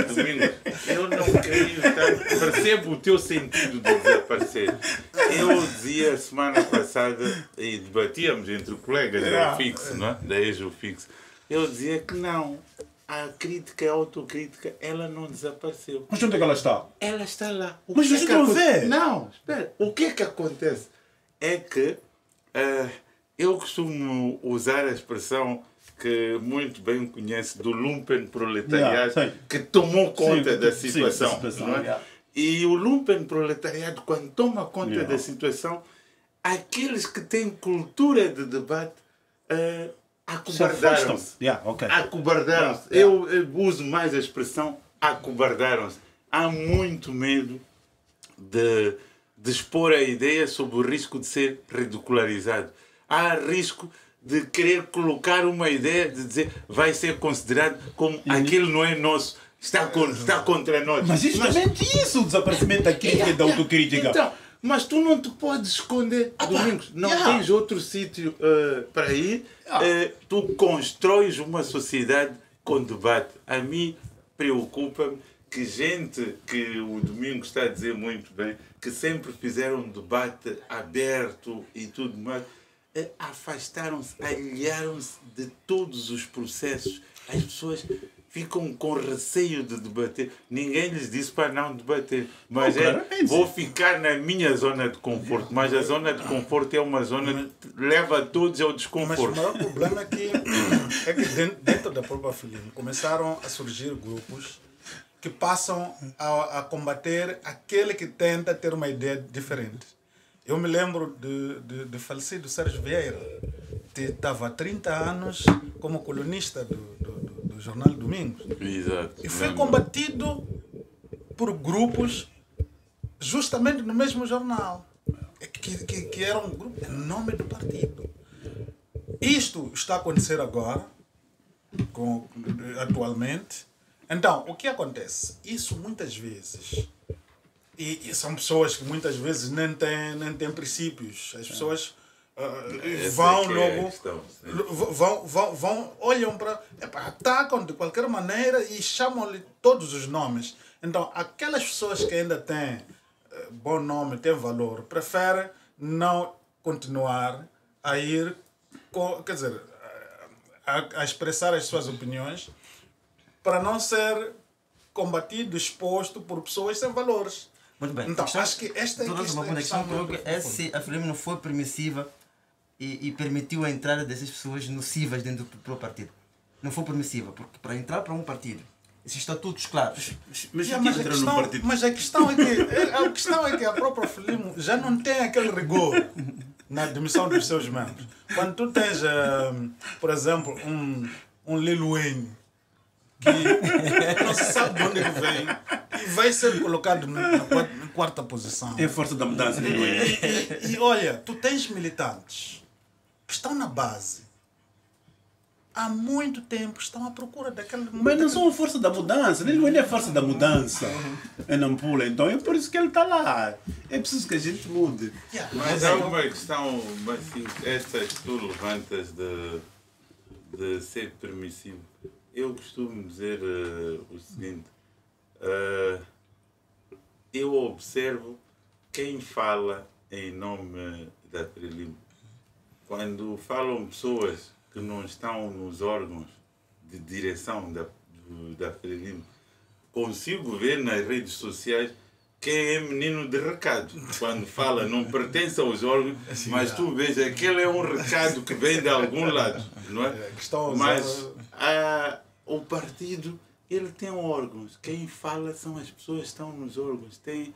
Domingos, eu não creio tanto. Percebo o teu sentido de desaparecer. Eu dizia semana passada, e debatíamos entre colegas da UFIX, não é? Da ex-UFIX, eu dizia que não. A crítica e a autocrítica, ela não desapareceu. Mas onde é que ela está? Ela está lá. Mas você não vê? Não, espera. O que é que acontece? É que eu costumo usar a expressão que muito bem conhece do lumpen proletariado, que tomou conta da situação. Não é? E o lumpen proletariado, quando toma conta da situação, aqueles que têm cultura de debate acobardaram-se. Acobardaram-se. Eu uso mais a expressão acobardaram-se. Há muito medo de expor a ideia sob o risco de ser ridicularizado. Há risco de querer colocar uma ideia, de dizer vai ser considerado como aquilo não é nosso, está contra nós. Mas justamente isso, o desaparecimento da crítica e da autocrítica. Então, mas tu não te podes esconder, Domingos. Não tens outro sítio para ir. Tu constróis uma sociedade com debate. A mim preocupa-me que gente, que o Domingos está a dizer muito bem, que sempre fizeram um debate aberto e tudo mais, afastaram-se, alhearam-se de todos os processos. As pessoas ficam com receio de debater. Ninguém lhes disse para não debater. Mas vou ficar na minha zona de conforto. Mas a zona de conforto é uma zona que leva todos ao desconforto. Mas o maior problema é que dentro da própria Frelimo começaram a surgir grupos que passam a combater aquele que tenta ter uma ideia diferente. Eu me lembro de falecido Sérgio Vieira, que estava há 30 anos como colunista do jornal Domingos. Exato. E foi combatido por grupos justamente no mesmo jornal, que era um grupo em nome do partido. Isto está a acontecer agora, atualmente. Então, o que acontece? Isso muitas vezes, e são pessoas que muitas vezes nem têm princípios. As pessoas vão logo, olham para, atacam de qualquer maneira e chamam-lhe todos os nomes. Então, aquelas pessoas que ainda têm bom nome, têm valor, preferem não continuar a ir, quer dizer, a expressar as suas opiniões, para não ser combatido, exposto por pessoas sem valores. Muito bem. Então, acho que esta é a questão. Se a Frelimo não foi permissiva e permitiu a entrada dessas pessoas nocivas dentro do próprio partido. Não foi permissiva, porque para entrar para um partido, esses estatutos claros. Mas a questão é que a própria Frelimo já não tem aquele rigor na admissão dos seus membros. Quando tu tens, por exemplo, um Lil Wayne, que não se sabe de onde ele vem e vai ser colocado na quarta posição. É a força da mudança, não é? E olha, tu tens militantes que estão na base. Há muito tempo estão à procura daquele... Mas não são a força da mudança, ele é a força da mudança em Nampula, então é por isso que ele está lá. É preciso que a gente mude. Mas há uma questão, assim, essas que tu levantas de ser permissivo. Eu costumo dizer o seguinte, eu observo quem fala em nome da Frelimo. Quando falam pessoas que não estão nos órgãos de direção da Frelimo, consigo ver nas redes sociais quem é menino de recado. Quando fala, não pertence aos órgãos, mas tu vês, aquele é um recado que vem de algum lado, não é? Mas o partido, ele tem órgãos. Quem fala são as pessoas que estão nos órgãos. Tem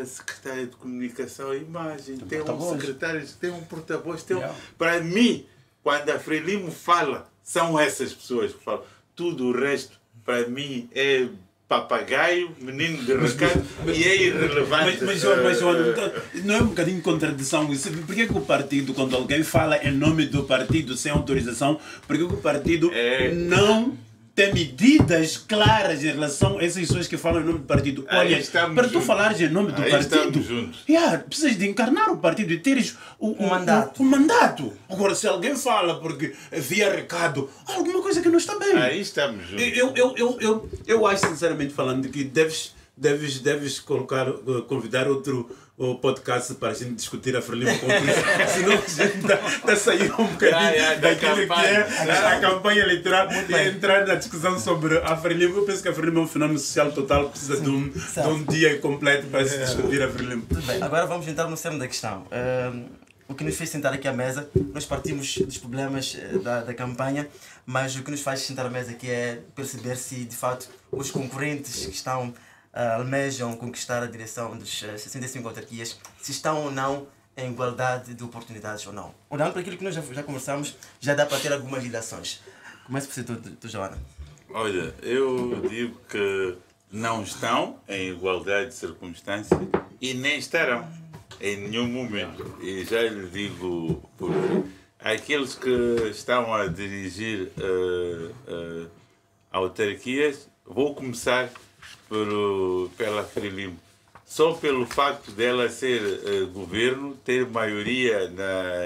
secretário de comunicação e imagem, tem um secretário, tem um porta-voz, tem Para mim, quando a Frelimo fala, são essas pessoas que falam. Tudo o resto, para mim, é papagaio, menino de recado e é irrelevante. Mas não é um bocadinho de contradição isso? Por que o partido, quando alguém fala em nome do partido sem autorização, por que o partido não tem medidas claras em relação a essas pessoas que falam em nome do partido? Olha, para tu falares em nome do partido, precisas de encarnar o partido e teres o mandato. Agora, se alguém fala porque via recado, alguma coisa que não está bem. Aí estamos juntos. Eu acho, sinceramente falando, que deves convidar outro podcast para a gente discutir a Frelimo com isso, senão a gente está a sair um bocadinho daquilo que é a campanha eleitoral e entrar na discussão sobre a Frelimo. Eu penso que a Frelimo é um fenómeno social total, precisa de um dia completo para se discutir a Frelimo. Tudo bem, agora vamos entrar no cerne da questão. O que nos fez sentar aqui à mesa, nós partimos dos problemas da campanha, mas o que nos faz sentar à mesa aqui é perceber se de fato os concorrentes que estão almejam conquistar a direção dos 65 autarquias, se estão ou não em igualdade de oportunidades ou não. Olhando para aquilo que nós já conversamos, já dá para ter algumas ilações. Começa por ser tu, Joana. Olha, eu digo que não estão em igualdade de circunstâncias e nem estarão em nenhum momento. E já lhe digo porque aqueles que estão a dirigir autarquias, vou começar pela Frelimo. Só pelo facto dela ser governo, ter maioria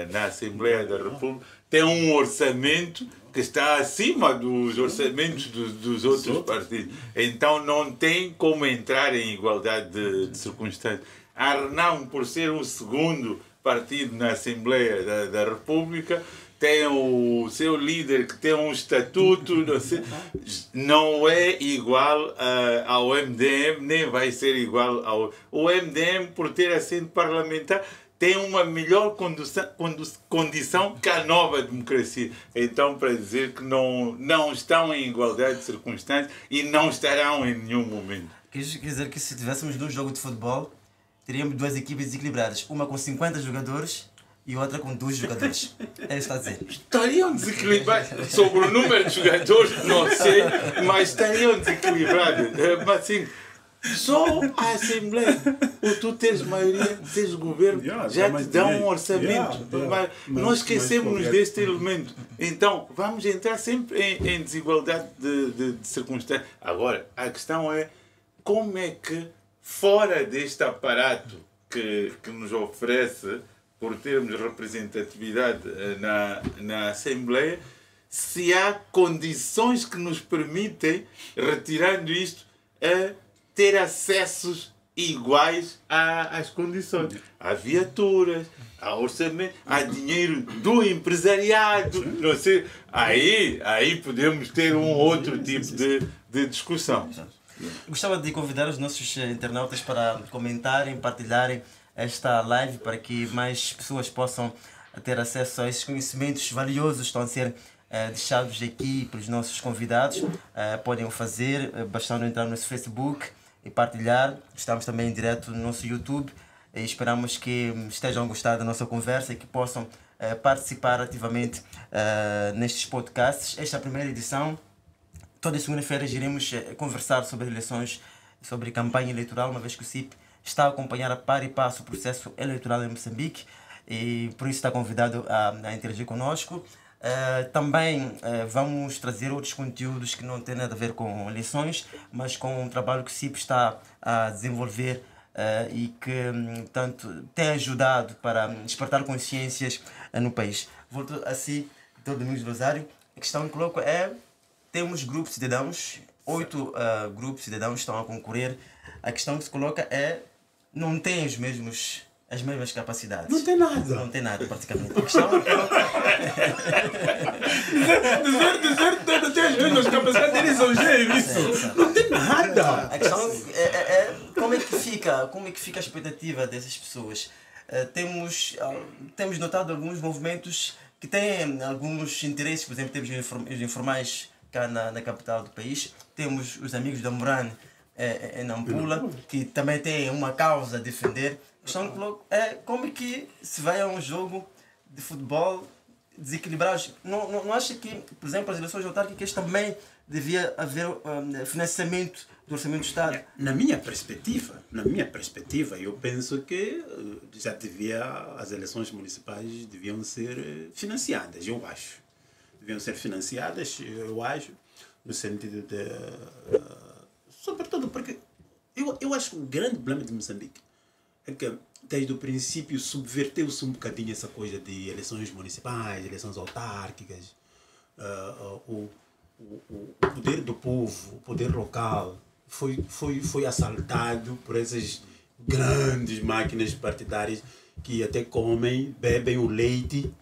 na Assembleia da República, tem um orçamento que está acima dos orçamentos dos outros partidos. Então não tem como entrar em igualdade de circunstâncias. A Renam, por ser o segundo partido na Assembleia da República, tem o seu líder que tem um estatuto, não é igual ao MDM, nem vai ser igual ao... O MDM, por ter assento parlamentar, tem uma melhor condição que a nova democracia. Então, para dizer que não estão em igualdade de circunstâncias e não estarão em nenhum momento. Quer dizer que se estivéssemos num jogo de futebol, teríamos duas equipes desequilibradas, uma com 50 jogadores e outra com 2 jogadores. É isso que está a dizer. Estariam desequilibrados. Sobre o número de jogadores, não sei, mas estariam desequilibrados. Mas assim, só a Assembleia, ou tu tens maioria, tens governo, já te dão um orçamento. Nós esquecemos deste elemento. Então, vamos entrar sempre em desigualdade de circunstâncias. Agora, a questão é como é que, fora deste aparato que nos oferece, por termos representatividade na Assembleia, se há condições que nos permitem, retirando isto, a ter acessos iguais às condições. Há viaturas, há orçamento, há dinheiro do empresariado, não sei. Aí podemos ter um outro tipo de discussão. Gostava de convidar os nossos internautas para comentarem, partilharem esta live para que mais pessoas possam ter acesso a esses conhecimentos valiosos que estão a ser deixados aqui pelos nossos convidados. Podem o fazer, bastando entrar no nosso Facebook e partilhar. Estamos também em direto no nosso YouTube e esperamos que estejam a gostar da nossa conversa e que possam participar ativamente nestes podcasts. Esta é a primeira edição toda segunda-feira iremos conversar sobre eleições, sobre campanha eleitoral, uma vez que o CIP está a acompanhar a par e passo o processo eleitoral em Moçambique e por isso está convidado a interagir conosco. Também vamos trazer outros conteúdos que não têm nada a ver com eleições, mas com um trabalho que o CIP está a desenvolver e que, tanto, tem ajudado para despertar consciências no país. Volto a si, Dr. Domingos Rosário. A questão que coloco é: temos grupos de cidadãos, 8 grupos de cidadãos estão a concorrer. A questão que se coloca é: não têm as mesmas capacidades. Não tem nada. Não tem nada, praticamente. A questão é que dizer não tem as mesmas capacidades, é exagero isso. Não tem nada. A questão é como é que fica a expectativa dessas pessoas. Temos notado alguns movimentos que têm alguns interesses. Por exemplo, temos os informais cá na capital do país, temos os amigos da Moran em Nampula, que também têm uma causa a defender. A questão é como é que se vai a um jogo de futebol desequilibrado. Não acha que, por exemplo, as eleições autárquicas também devia haver financiamento do Orçamento do Estado? Na minha perspectiva, eu penso que já as eleições municipais deviam ser financiadas, eu acho. Deviam ser financiadas, eu acho, no sentido de... sobretudo porque eu acho que o grande problema de Moçambique é que desde o princípio subverteu-se um bocadinho essa coisa de eleições municipais, eleições autárquicas, o poder do povo, o poder local foi assaltado por essas grandes máquinas partidárias que até bebem o leite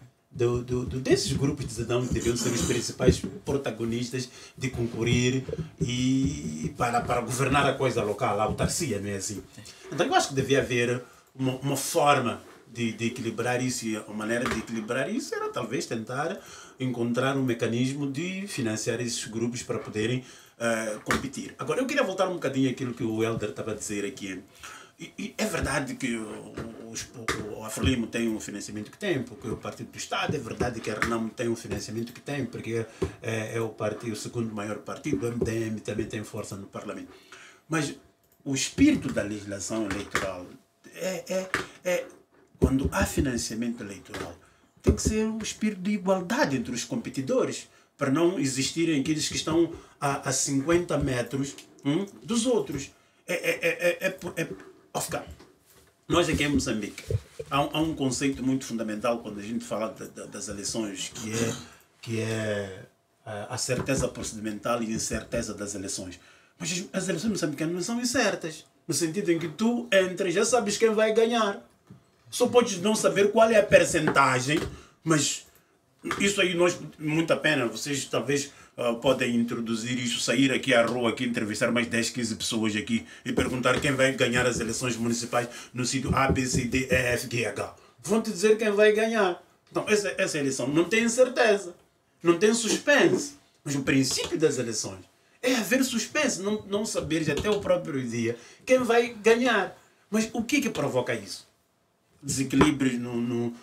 desses grupos de cidadãos que deviam ser os principais protagonistas de concorrer e para governar a coisa local, a autarcia, não é assim? Então eu acho que devia haver uma forma de equilibrar isso, e a maneira de equilibrar isso era talvez tentar encontrar um mecanismo de financiar esses grupos para poderem competir. Agora eu queria voltar um bocadinho àquilo que o Helder estava a dizer aqui. E é verdade que o Afrelimo tem um financiamento que tem, porque o Partido do Estado, é verdade que a Renamo tem um financiamento que tem, porque é o segundo maior partido, o MDM também tem força no Parlamento. Mas o espírito da legislação eleitoral quando há financiamento eleitoral, tem que ser um espírito de igualdade entre os competidores, para não existirem aqueles que estão a 50 metros dos outros. Nós aqui em Moçambique há um conceito muito fundamental quando a gente fala das eleições, que é a certeza procedimental e a incerteza das eleições. Mas as eleições moçambicanas não são incertas, no sentido em que tu entras, já sabes quem vai ganhar. Só podes não saber qual é a percentagem, mas isso aí muita pena. Vocês talvez podem introduzir isso, sair aqui à rua, aqui, entrevistar mais 10, 15 pessoas aqui e perguntar quem vai ganhar as eleições municipais no sítio A, B, C, D, E, F, G, H. Vão te dizer quem vai ganhar. Então, essa eleição não tem incerteza, não tem suspense. Mas o princípio das eleições é haver suspense, não saberes até o próprio dia quem vai ganhar. Mas o que provoca isso? Desequilíbrios no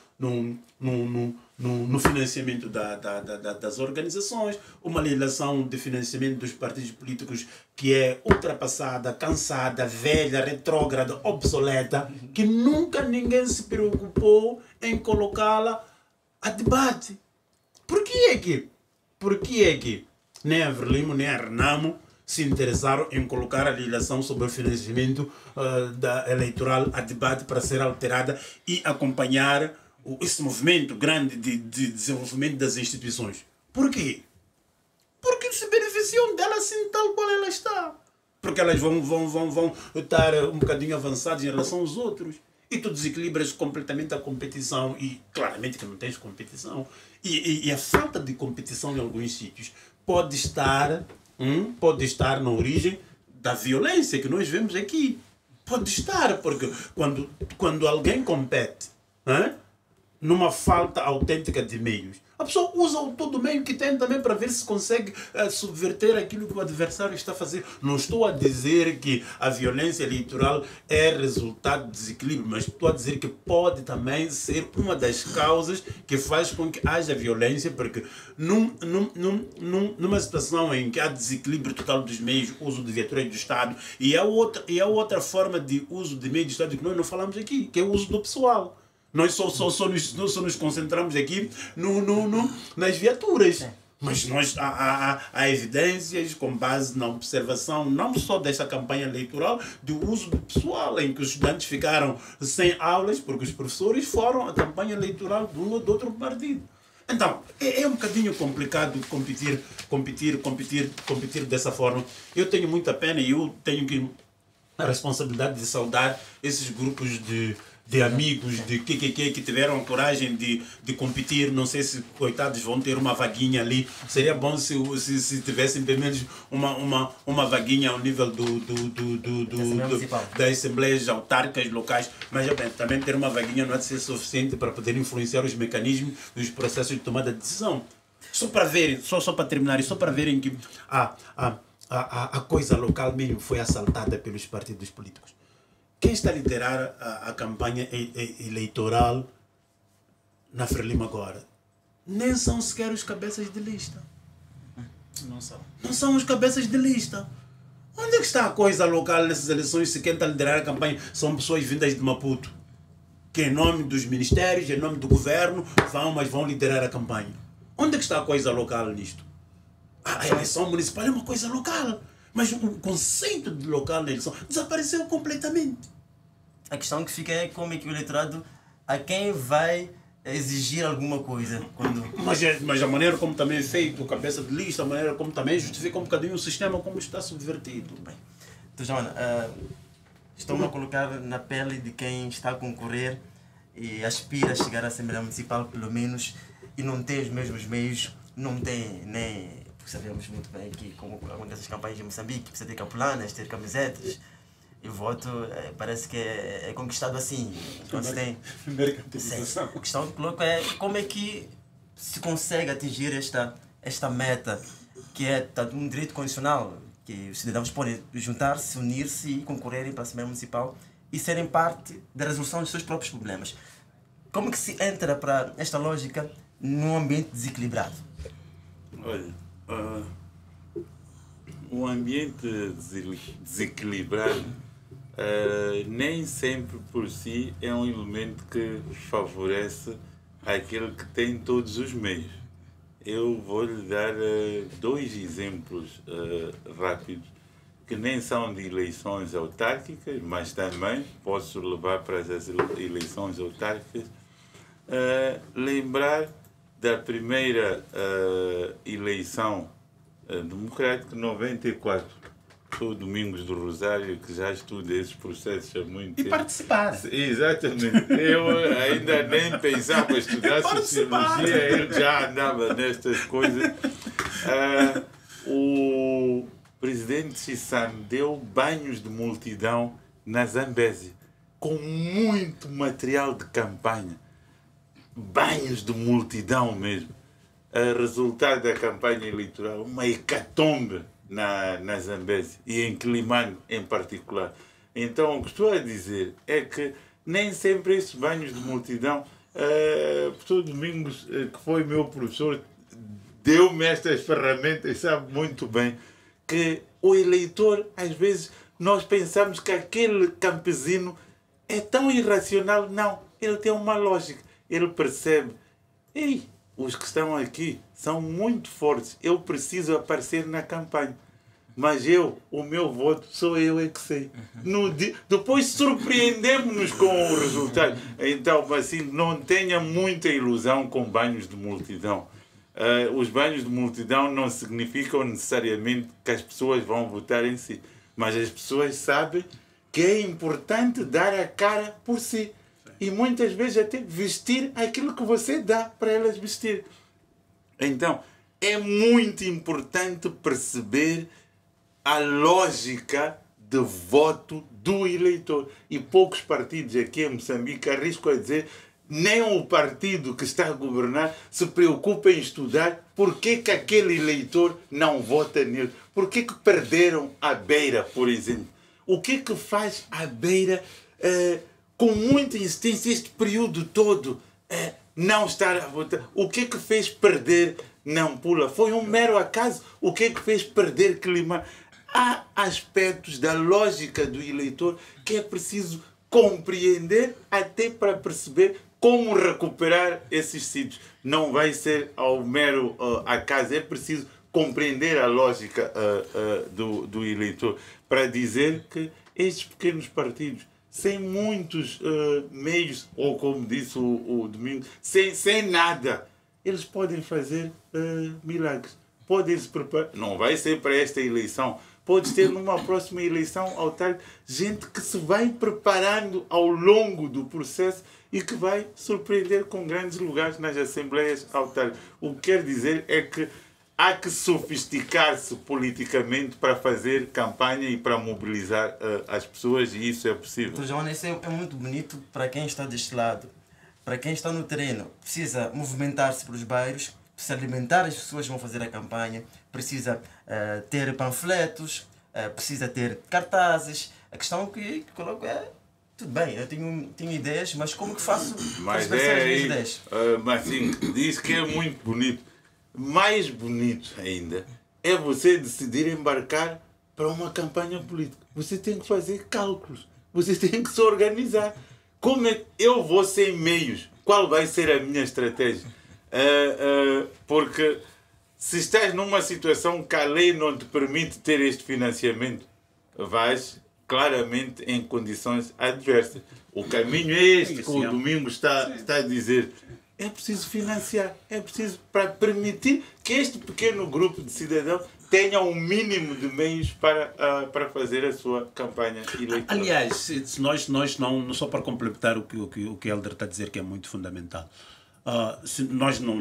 financiamento das organizações, uma legislação de financiamento dos partidos políticos que é ultrapassada, cansada, velha, retrógrada, obsoleta, que nunca ninguém se preocupou em colocá-la a debate. Por que é que nem a Frelimo nem a Renamo se interessaram em colocar a legislação sobre o financiamento eleitoral a debate para ser alterada e acompanhar esse movimento grande de desenvolvimento das instituições? Por quê? Porque se beneficiam dela assim tal qual ela está. Porque elas vão estar um bocadinho avançadas em relação aos outros. E tu desequilibras completamente a competição, e claramente que não tens competição. E a falta de competição em alguns sítios pode estar na origem da violência que nós vemos aqui. Pode estar, porque quando alguém compete numa falta autêntica de meios, A pessoa usa todo o meio que tem também para ver se consegue subverter aquilo que o adversário está a fazer. Não estou a dizer que a violência eleitoral é resultado de desequilíbrio, mas estou a dizer que pode também ser uma das causas que faz com que haja violência, porque numa situação em que há desequilíbrio total dos meios, uso de viaturas do Estado, e há outra forma de uso de meios do Estado que nós não falamos aqui, que é o uso do pessoal. Nós só nos concentramos aqui nas viaturas. Mas há evidências com base na observação, não só desta campanha eleitoral, do uso do pessoal, em que os estudantes ficaram sem aulas porque os professores foram à campanha eleitoral de um ou de outro partido. Então, é um bocadinho complicado competir dessa forma. Eu tenho muita pena e eu tenho a responsabilidade de saudar esses grupos de amigos de que tiveram a coragem de competir. Não sei se, coitados, vão ter uma vaguinha ali. Seria bom se tivessem pelo menos uma vaguinha ao nível das assembleias autárquicas locais. Mas também ter uma vaguinha não há de ser suficiente para poder influenciar os mecanismos e os processos de tomada de decisão. Só para verem, só para terminar, só para verem que a coisa local mesmo foi assaltada pelos partidos políticos. Quem está a liderar a campanha eleitoral na Frelimo agora nem são sequer os cabeças de lista. Não são. Não são os cabeças de lista. Onde é que está a coisa local nessas eleições se quem está a liderar a campanha são pessoas vindas de Maputo, que em nome dos ministérios, em nome do governo, vão liderar a campanha? Onde é que está a coisa local nisto? A eleição municipal é uma coisa local, mas o conceito de local na eleição desapareceu completamente. A questão que fica é como é que o eleitorado, a quem vai exigir alguma coisa. Mas a maneira como também é feito, a cabeça de lista, a maneira como também justifica um bocadinho o sistema como está subvertido. Bem, então, Joana, estou-me a colocar na pele de quem está a concorrer e aspira a chegar à Assembleia Municipal, pelo menos, e não tem os mesmos meios, não tem nem... Porque sabemos muito bem que, como acontece as campanhas em Moçambique, precisa ter capulanas, ter camisetas. E o voto parece que é conquistado assim. Quando se tem... A questão que coloco é como é que se consegue atingir esta meta, que é um direito condicional, que os cidadãos podem juntar-se, unir-se e concorrerem para a Assembleia Municipal e serem parte da resolução dos seus próprios problemas. Como que se entra para esta lógica num ambiente desequilibrado? Olha, um ambiente desequilibrado nem sempre por si é um elemento que favorece aquele que tem todos os meios. Eu vou-lhe dar dois exemplos rápidos, que nem são de eleições autárquicas, mas também posso levar para as eleições autárquicas. Lembrar da primeira eleição democrática, 94. Sou Domingos do Rosário, que já estuda esses processos há muito tempo. E participar. Exatamente. Eu ainda nem pensava em estudar sociologia, eu já andava nestas coisas. O presidente Chissano deu banhos de multidão na Zambésia, com muito material de campanha. Banhos de multidão mesmo. Resultado da campanha eleitoral, uma hecatombe na Zambésia e em Quilimane em particular. Então, o que estou a dizer é que nem sempre esses banhos de multidão, professor Domingos, que foi meu professor, deu-me estas ferramentas, sabe muito bem que o eleitor, às vezes, nós pensamos que aquele campesino é tão irracional. Não, ele tem uma lógica. Ele percebe, ei, os que estão aqui são muito fortes, eu preciso aparecer na campanha. Mas o meu voto, sou eu é que sei. Depois surpreendemos-nos com o resultado. Então, assim, não tenha muita ilusão com banhos de multidão. Os banhos de multidão não significam necessariamente que as pessoas vão votar em si. Mas as pessoas sabem que é importante dar a cara por si. E muitas vezes até vestir aquilo que você dá para elas vestir. Então, é muito importante perceber a lógica de voto do eleitor. E poucos partidos aqui em Moçambique, arrisco a dizer, nem o partido que está a governar se preocupa em estudar por que aquele eleitor não vota nele. Por que perderam a Beira, por exemplo? O que faz a Beira, com muita insistência, este período todo, não estar a votar? O que fez perder Nampula? Foi um mero acaso? O que fez perder Quelimane? Há aspectos da lógica do eleitor que é preciso compreender até para perceber como recuperar esses sítios. Não vai ser ao mero acaso, é preciso compreender a lógica do eleitor para dizer que estes pequenos partidos, sem muitos meios, ou como disse o Domingos, sem nada, eles podem fazer milagres. Podem se preparar. Não vai ser para esta eleição. Pode ter numa próxima eleição autárquica gente que se vai preparando ao longo do processo e que vai surpreender com grandes lugares nas assembleias autárquicas. O que quer dizer é que há que sofisticar-se politicamente para fazer campanha e para mobilizar as pessoas, e isso é possível. Então, Joana, isso é muito bonito para quem está deste lado. Para quem está no terreno, precisa movimentar-se pelos bairros, precisa alimentar as pessoas que vão fazer a campanha, precisa ter panfletos, precisa ter cartazes. A questão que coloco é, tudo bem, eu tenho ideias, mas como que faço para expressar as minhas ideias? Mas sim, diz que é muito bonito. Mais bonito ainda é você decidir embarcar para uma campanha política. Você tem que fazer cálculos, você tem que se organizar. Como é que eu vou sem meios? Qual vai ser a minha estratégia? Porque se estás numa situação que a lei não te permite ter este financiamento, vais claramente em condições adversas. O caminho é este que o Domingos está a dizer. É preciso financiar, é preciso para permitir que este pequeno grupo de cidadãos tenha um mínimo de meios para fazer a sua campanha eleitoral. Aliás, se nós não só para complementar o que Helder está a dizer, que é muito fundamental, se nós não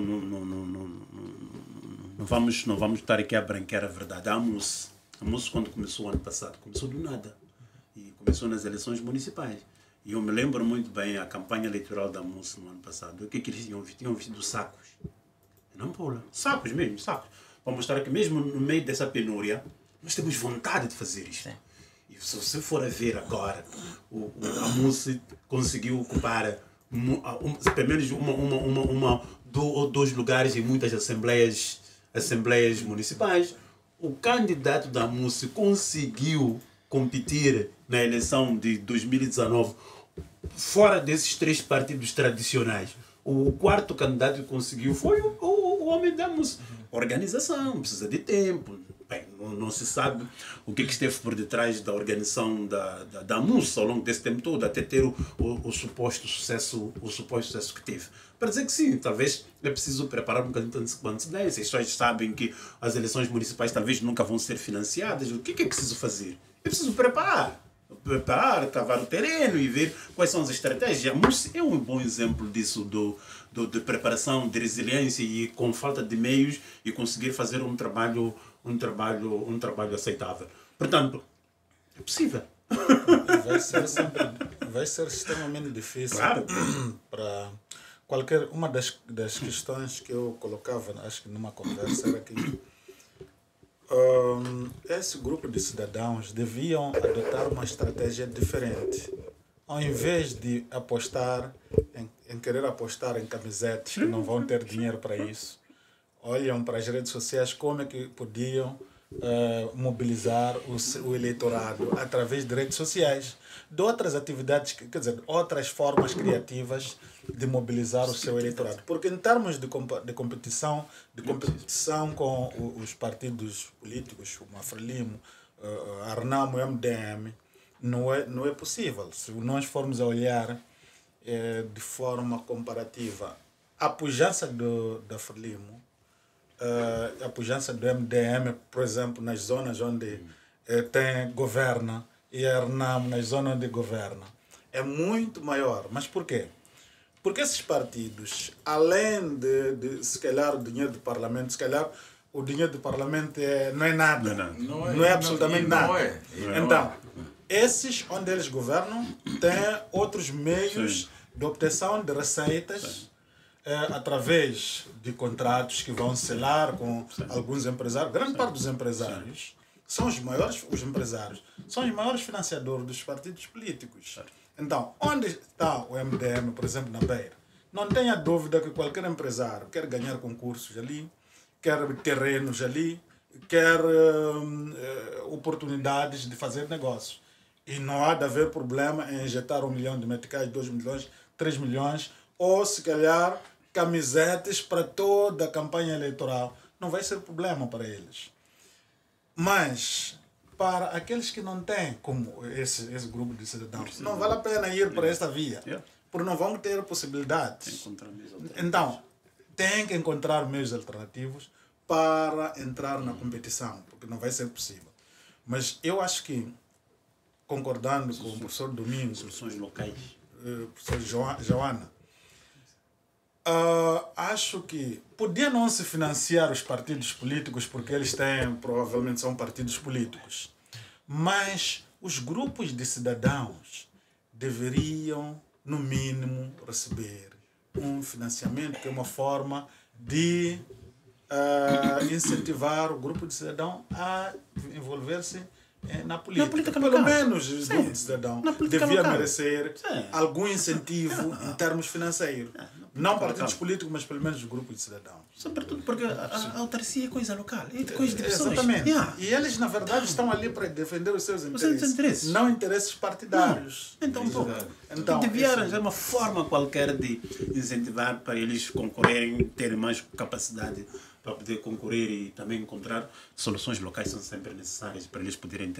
vamos estar aqui a branquear a verdade. A MUS, quando começou o ano passado, começou do nada. E começou nas eleições municipais. E eu me lembro muito bem a campanha eleitoral da MUS no ano passado. O que eles tinham vestido sacos. Não, Paula. Sacos mesmo, sacos. Para mostrar que mesmo no meio dessa penúria, nós temos vontade de fazer isto. E se você for a ver agora, a MUS conseguiu ocupar pelo menos uma ou dois lugares em muitas assembleias municipais. O candidato da MUS conseguiu competir na eleição de 2019 fora desses três partidos tradicionais. O quarto candidato que conseguiu foi o homem da MUS. Organização, precisa de tempo. Bem, não se sabe o que esteve por detrás da organização da MUS ao longo desse tempo todo, até ter o suposto sucesso que teve. Para dizer que sim, talvez é preciso preparar um bocadinho de antecedência. As pessoas sabem que as eleições municipais talvez nunca vão ser financiadas. O que é preciso fazer? É preciso preparar, cavar o terreno e ver quais são as estratégias. A MUS é um bom exemplo disso, de preparação, de resiliência e com falta de meios e conseguir fazer um trabalho aceitável. Portanto, é possível. Vai ser extremamente difícil. Claro. Para qualquer uma das questões que eu colocava, acho que numa conversa, era que esse grupo de cidadãos deviam adotar uma estratégia diferente. Ao invés de apostar em querer apostar em camisetas que não vão ter dinheiro para isso, olham para as redes sociais como é que podiam mobilizar o eleitorado através de redes sociais, de outras atividades, quer dizer, outras formas criativas de mobilizar o seu eleitorado. Porque em termos de competição com os partidos políticos, como a Frelimo, a Renamo, o MDM, não é possível. Se nós formos a olhar de forma comparativa a pujança da Frelimo, a pujança do MDM, por exemplo, nas zonas onde governa, e a Renamo nas zonas onde governa, é muito maior. Mas por quê? Porque esses partidos, além de se calhar o dinheiro do Parlamento, se calhar o dinheiro do Parlamento não é nada, não é absolutamente nada. Então, esses onde eles governam têm outros meios de obtenção de receitas através de contratos que vão selar com alguns empresários. Grande parte dos empresários são os empresários são os maiores financiadores dos partidos políticos. Então, onde está o MDM, por exemplo, na Beira? Não tenha dúvida que qualquer empresário quer ganhar concursos ali, quer terrenos ali, quer oportunidades de fazer negócios. E não há de haver problema em injetar 1 milhão de meticais, 2 milhões, 3 milhões, ou se calhar camisetas para toda a campanha eleitoral. Não vai ser problema para eles. Mas para aqueles que não têm, como esse grupo de cidadãos, não vale a pena ir para esta via, porque não vão ter possibilidades. Então, tem que encontrar meios alternativos para entrar na competição, porque não vai ser possível. Mas eu acho que, concordando com o professor Domingos, soluções locais, professor Joana, acho que podia não se financiar os partidos políticos, porque eles provavelmente são partidos políticos, mas os grupos de cidadãos deveriam, no mínimo, receber um financiamento, que é uma forma de incentivar o grupo de cidadão a envolver-se na política. Pelo local. Menos o grupo de cidadão devia merecer algum incentivo em termos financeiros. Não partidos políticos, mas pelo menos o grupo de cidadão. Sobretudo porque a autarcia é coisa local, é coisa de pessoas. Exatamente. E eles, na verdade, estão ali para defender os seus interesses. Não interesses partidários. Então devia arranjar uma forma qualquer de incentivar para eles concorrerem, terem mais capacidade para poder concorrer e também encontrar soluções locais são sempre necessárias para eles poderem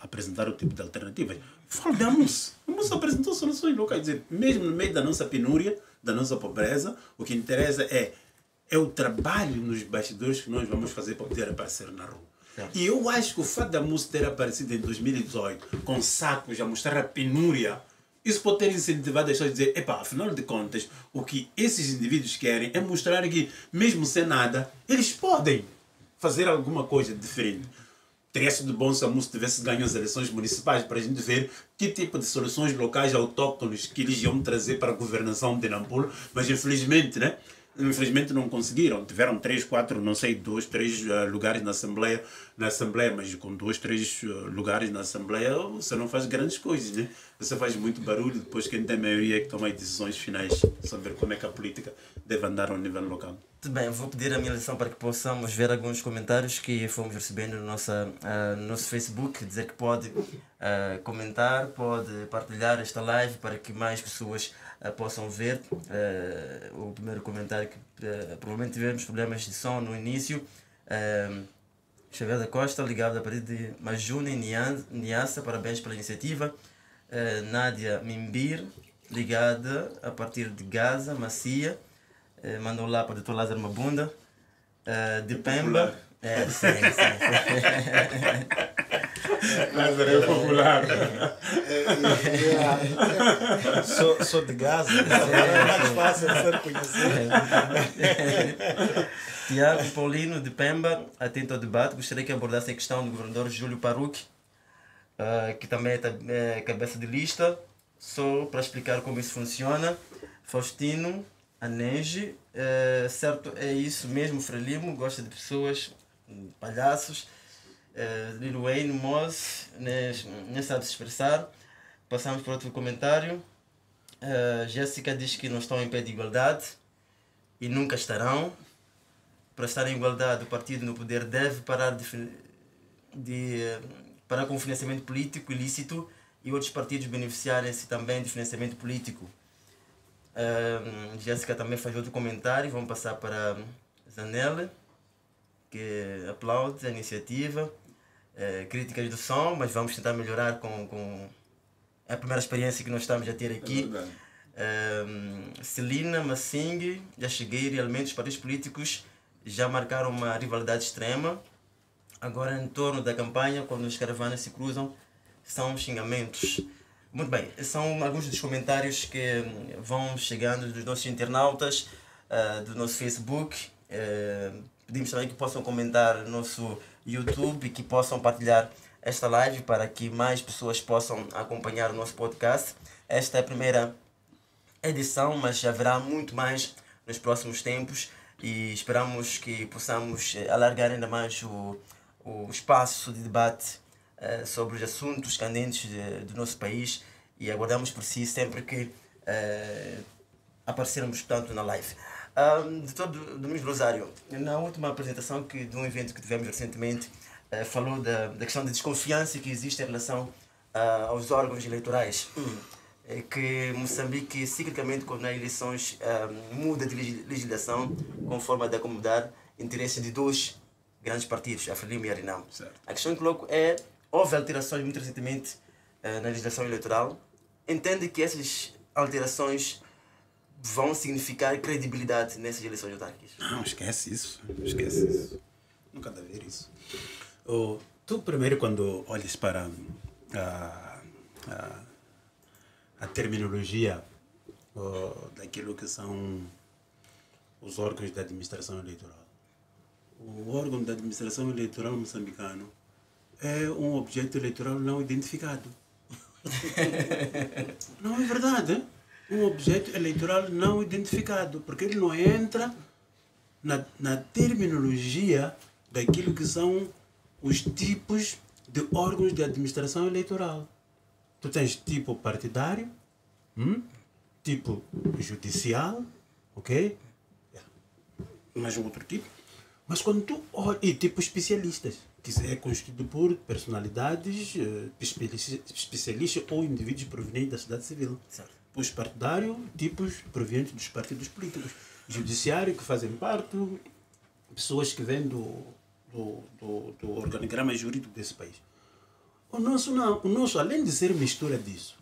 apresentar o tipo de alternativas. Fala da MUS. A MUS apresentou soluções locais. Quer dizer, mesmo no meio da nossa penúria, da nossa pobreza, o que interessa é o trabalho nos bastidores que nós vamos fazer para poder aparecer na rua. E eu acho que o fato da MUS ter aparecido em 2018 com sacos a mostrar a penúria, isso pode ter incentivado as pessoas a dizer, afinal de contas, o que esses indivíduos querem é mostrar que, mesmo sem nada, eles podem fazer alguma coisa diferente. Teria sido bom se a MUS tivesse ganho as eleições municipais para a gente ver que tipo de soluções locais autóctones que eles iam trazer para a governação de Nampula, mas infelizmente, infelizmente não conseguiram. Tiveram 3, 4, não sei, 2, 3 lugares na Assembleia, mas com 2, 3 lugares na Assembleia você não faz grandes coisas, né? Você faz muito barulho, depois quem tem maioria é que toma as decisões finais sobre como é que a política deve andar ao nível local. Tudo bem, vou pedir a minha lição para que possamos ver alguns comentários que fomos recebendo no nosso Facebook, dizer que pode comentar, pode partilhar esta live para que mais pessoas possam ver. O primeiro comentário que provavelmente tivemos problemas de som no início. Xavier da Costa, ligado a partir de Majune Niassa, parabéns pela iniciativa. Nádia Mimbir, ligada a partir de Gaza, Macia. Mandou lá para o Dr. Lázaro Mabunda, de Pemba. Sim. Lázaro é popular. Sou de Gaza, é mais fácil de ser conhecido. Tiago Paulino, de Pemba, atento ao debate. Gostaria que abordasse a questão do governador Júlio Paruque, que também é cabeça de lista, só para explicar como isso funciona. Faustino Anenge, certo, é isso mesmo, Frelimo, gosta de pessoas, palhaços. Lil Wayne, Moz, nem sabe se expressar. Passamos para outro comentário. Jéssica diz que não estão em pé de igualdade e nunca estarão. Para estar em igualdade, o partido no poder deve parar parar com o financiamento político ilícito e outros partidos beneficiarem-se também de financiamento político. Jéssica também faz outro comentário. Vamos passar para Zanella, que aplaude a iniciativa. Críticas do som, mas vamos tentar melhorar com a primeira experiência que nós estamos a ter aqui. Celina Massing, já cheguei. Realmente os partidos políticos já marcaram uma rivalidade extrema. Agora, em torno da campanha, quando as caravanas se cruzam, são xingamentos. Muito bem, são alguns dos comentários que vão chegando dos nossos internautas, do nosso Facebook. Pedimos também que possam comentar no nosso YouTube e que possam partilhar esta live para que mais pessoas possam acompanhar o nosso podcast. Esta é a primeira edição, mas haverá muito mais nos próximos tempos e esperamos que possamos alargar ainda mais o espaço de debate sobre os assuntos candentes do nosso país e aguardamos por si sempre que aparecermos, portanto, na live. Doutor Domingos Rosário, na última apresentação de um evento que tivemos recentemente, falou da questão de desconfiança que existe em relação aos órgãos eleitorais. Que Moçambique, ciclicamente, quando há eleições, muda de legislação conforme de acomodar interesses de dois grandes partidos, a Frelimo e a Renamo. A questão que coloco é: houve alterações muito recentemente na legislação eleitoral. Entende que essas alterações vão significar credibilidade nessas eleições autárquicas? Não, esquece isso. Esquece isso. Nunca dá a ver isso. Tu primeiro, quando olhas para a terminologia daquilo que são os órgãos da administração eleitoral. O órgão da administração eleitoral moçambicano é um objeto eleitoral não identificado. Não é verdade? Um objeto eleitoral não identificado, porque ele não entra na terminologia daquilo que são os tipos de órgãos de administração eleitoral. Tu tens tipo partidário, tipo judicial, ok? Mais um outro tipo. Mas quando tu olha, e tipo especialistas, que é constituído por personalidades, especialistas ou indivíduos provenientes da sociedade civil. Certo. Os partidários, tipos provenientes dos partidos políticos. Judiciário, que fazem parte, pessoas que vêm do organigrama jurídico desse país. O nosso não. O nosso, além de ser mistura disso,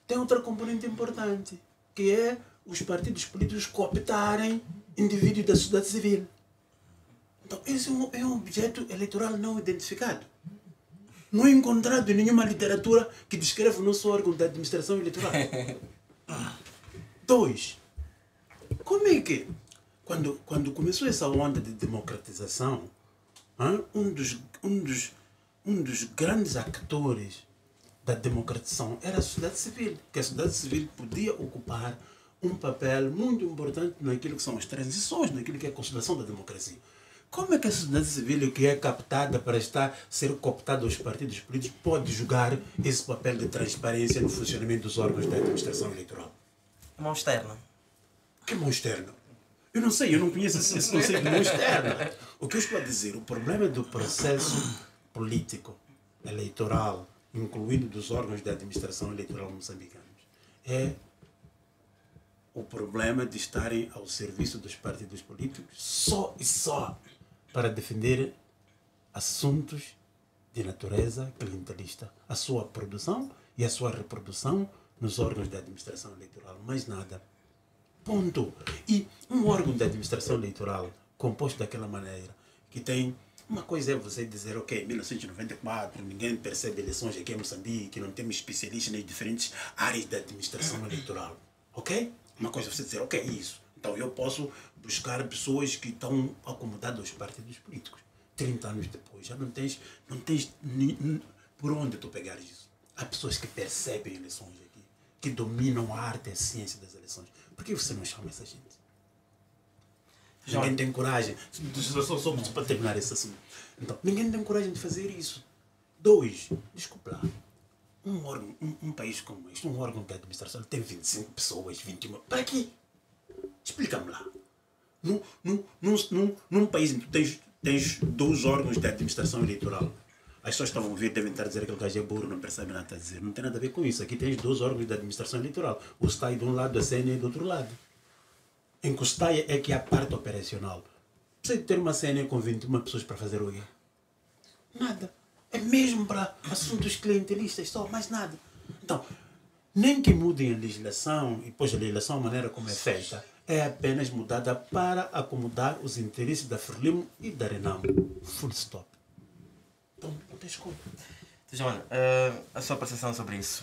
tem outra componente importante, que é os partidos políticos cooptarem indivíduos da sociedade civil. Então, esse é um objeto eleitoral não identificado. Não é encontrado em nenhuma literatura que descreve o nosso órgão da administração eleitoral. 2. Como é que, quando começou essa onda de democratização, um dos grandes atores da democratização era a sociedade civil, que a sociedade civil podia ocupar um papel muito importante naquilo que são as transições, naquilo que é a consolidação da democracia. Como é que a sociedade civil, que é captada para ser cooptada aos partidos políticos, pode jogar esse papel de transparência no funcionamento dos órgãos da administração eleitoral? Mão externa. Que mão externa? Eu não sei, eu não conheço esse conceito de mão externa. O que eu estou a dizer, o problema do processo político, eleitoral, incluindo dos órgãos da administração eleitoral moçambicanos, é o problema de estarem ao serviço dos partidos políticos só e só para defender assuntos de natureza clientelista, a sua produção e a sua reprodução nos órgãos da administração eleitoral, mais nada. Ponto. E um órgão da administração eleitoral composto daquela maneira, que tem... Uma coisa é você dizer, ok, 1994, ninguém percebe eleições aqui em Moçambique, não temos especialistas nas diferentes áreas da administração eleitoral. Ok? Uma coisa é você dizer, ok, isso. Então eu posso buscar pessoas que estão acomodadas aos partidos políticos. 30 anos depois, já não tens por onde tu pegares isso. Há pessoas que percebem eleições aqui, que dominam a arte e a ciência das eleições. Por que você não chama essa gente? Ninguém tem coragem. Só para terminar esse assunto. Então, ninguém tem coragem de fazer isso. 2, desculpa lá. Um país como este, um órgão de administração, tem 25 pessoas, 21. Para quê? Explica-me lá. Num país em que tu tens 2 órgãos de administração eleitoral, as pessoas estão a ver, devem estar a dizer que aquele gajo é burro, não percebe nada a dizer. Não tem nada a ver com isso. Aqui tens 2 órgãos de administração eleitoral. O STAI de um lado, a CNE do outro lado. Em que o STAI é que é a parte operacional. Precisa ter uma CNE com 21 pessoas para fazer o quê? Nada. É mesmo para assuntos clientelistas, só, mais nada. Então, nem que mudem a legislação, e depois a legislação, a maneira como é feita, é apenas mudada para acomodar os interesses da Frelimo e da Renamo. Full stop. Então, não tens como. Joana, a sua percepção sobre isso.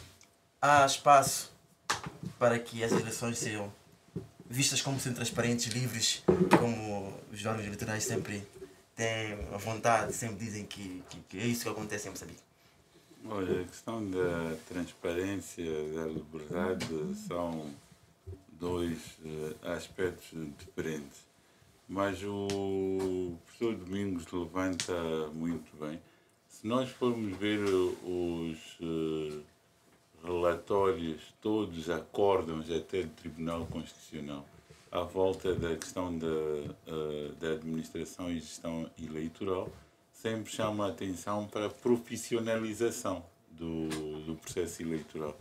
Há espaço para que essas eleições sejam vistas como sendo transparentes, livres, como os órgãos eleitorais sempre têm a vontade, sempre dizem que é isso que acontece em Moçambique? Olha, a questão da transparência, da liberdade são dois aspectos diferentes. Mas o professor Domingos levanta muito bem. Se nós formos ver os relatórios, todos acórdãos até do Tribunal Constitucional, à volta da questão da administração e gestão eleitoral, sempre chama a atenção para a profissionalização do processo eleitoral.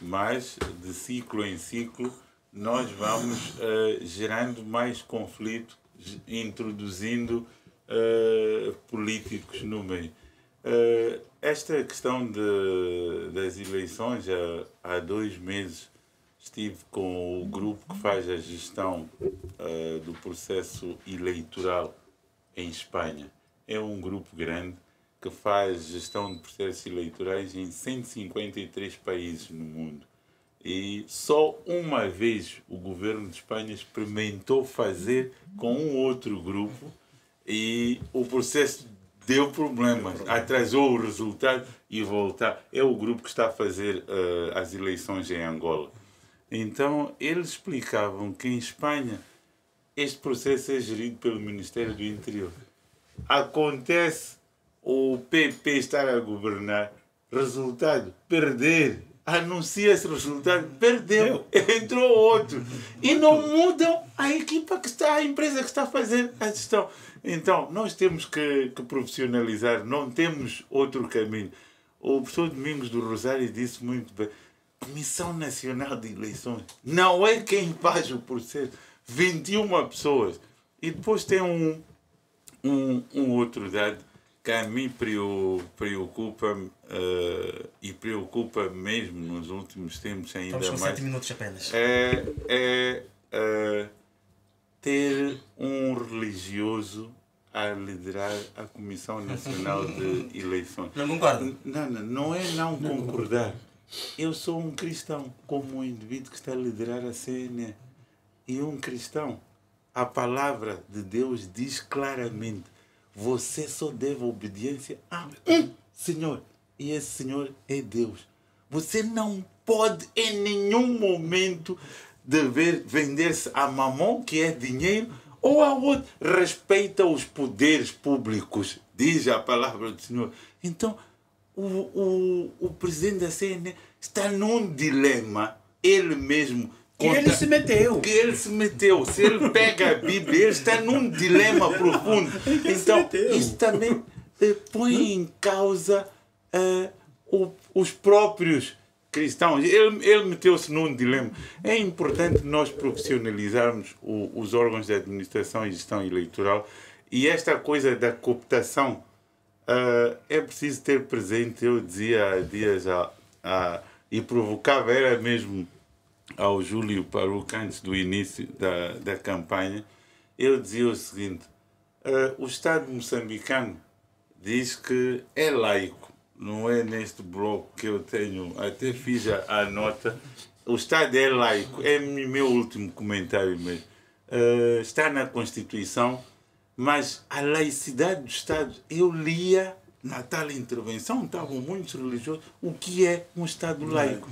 Mas, de ciclo em ciclo, nós vamos gerando mais conflito, introduzindo políticos no meio. Esta questão das eleições, há 2 meses estive com o grupo que faz a gestão do processo eleitoral em Espanha. É um grupo grande que faz gestão de processos eleitorais em 153 países no mundo. E só uma vez o governo de Espanha experimentou fazer com um outro grupo e o processo deu problemas, atrasou o resultado e voltar. É o grupo que está a fazer as eleições em Angola. Então, eles explicavam que em Espanha este processo é gerido pelo Ministério do Interior. Acontece o PP estar a governar, resultado, perder. Anuncia esse resultado, perdeu, entrou outro. E não mudam a equipa que está, a empresa que está a fazer a gestão. Então, nós temos que profissionalizar, não temos outro caminho. O professor Domingos do Rosário disse muito bem, Comissão Nacional de Eleições não é quem faz o processo. 21 pessoas. E depois tem um outro dado que a mim preocupa e preocupa mesmo nos últimos tempos ainda mais. Estamos com 7 minutos apenas. Ter um religioso a liderar a Comissão Nacional de Eleições. Não concordo? Não é não concordar. Eu sou um cristão, como um indivíduo que está a liderar a CNE. E um cristão, a palavra de Deus diz claramente, você só deve obediência a um Senhor. E esse Senhor é Deus. Você não pode em nenhum momento vender-se a mamão, que é dinheiro, ou a outro. Respeita os poderes públicos, diz a palavra do Senhor. Então, o presidente da CNE está num dilema, ele mesmo. Que ele se meteu. Se ele pega a Bíblia, ele está num dilema profundo. Então, isso também põe em causa os próprios cristãos. Ele meteu-se num dilema. É importante nós profissionalizarmos os órgãos de administração e gestão eleitoral. E esta coisa da cooptação é preciso ter presente. Eu dizia há dias e provocava, era mesmo ao Júlio Paruca, antes do início da campanha, eu dizia o seguinte, o Estado moçambicano diz que é laico, não é neste bloco que eu tenho, até fiz a nota, o Estado é laico, é meu último comentário mesmo, está na Constituição, mas a laicidade do Estado, eu lia na tal intervenção, estavam muitos religiosos, o que é um Estado laico.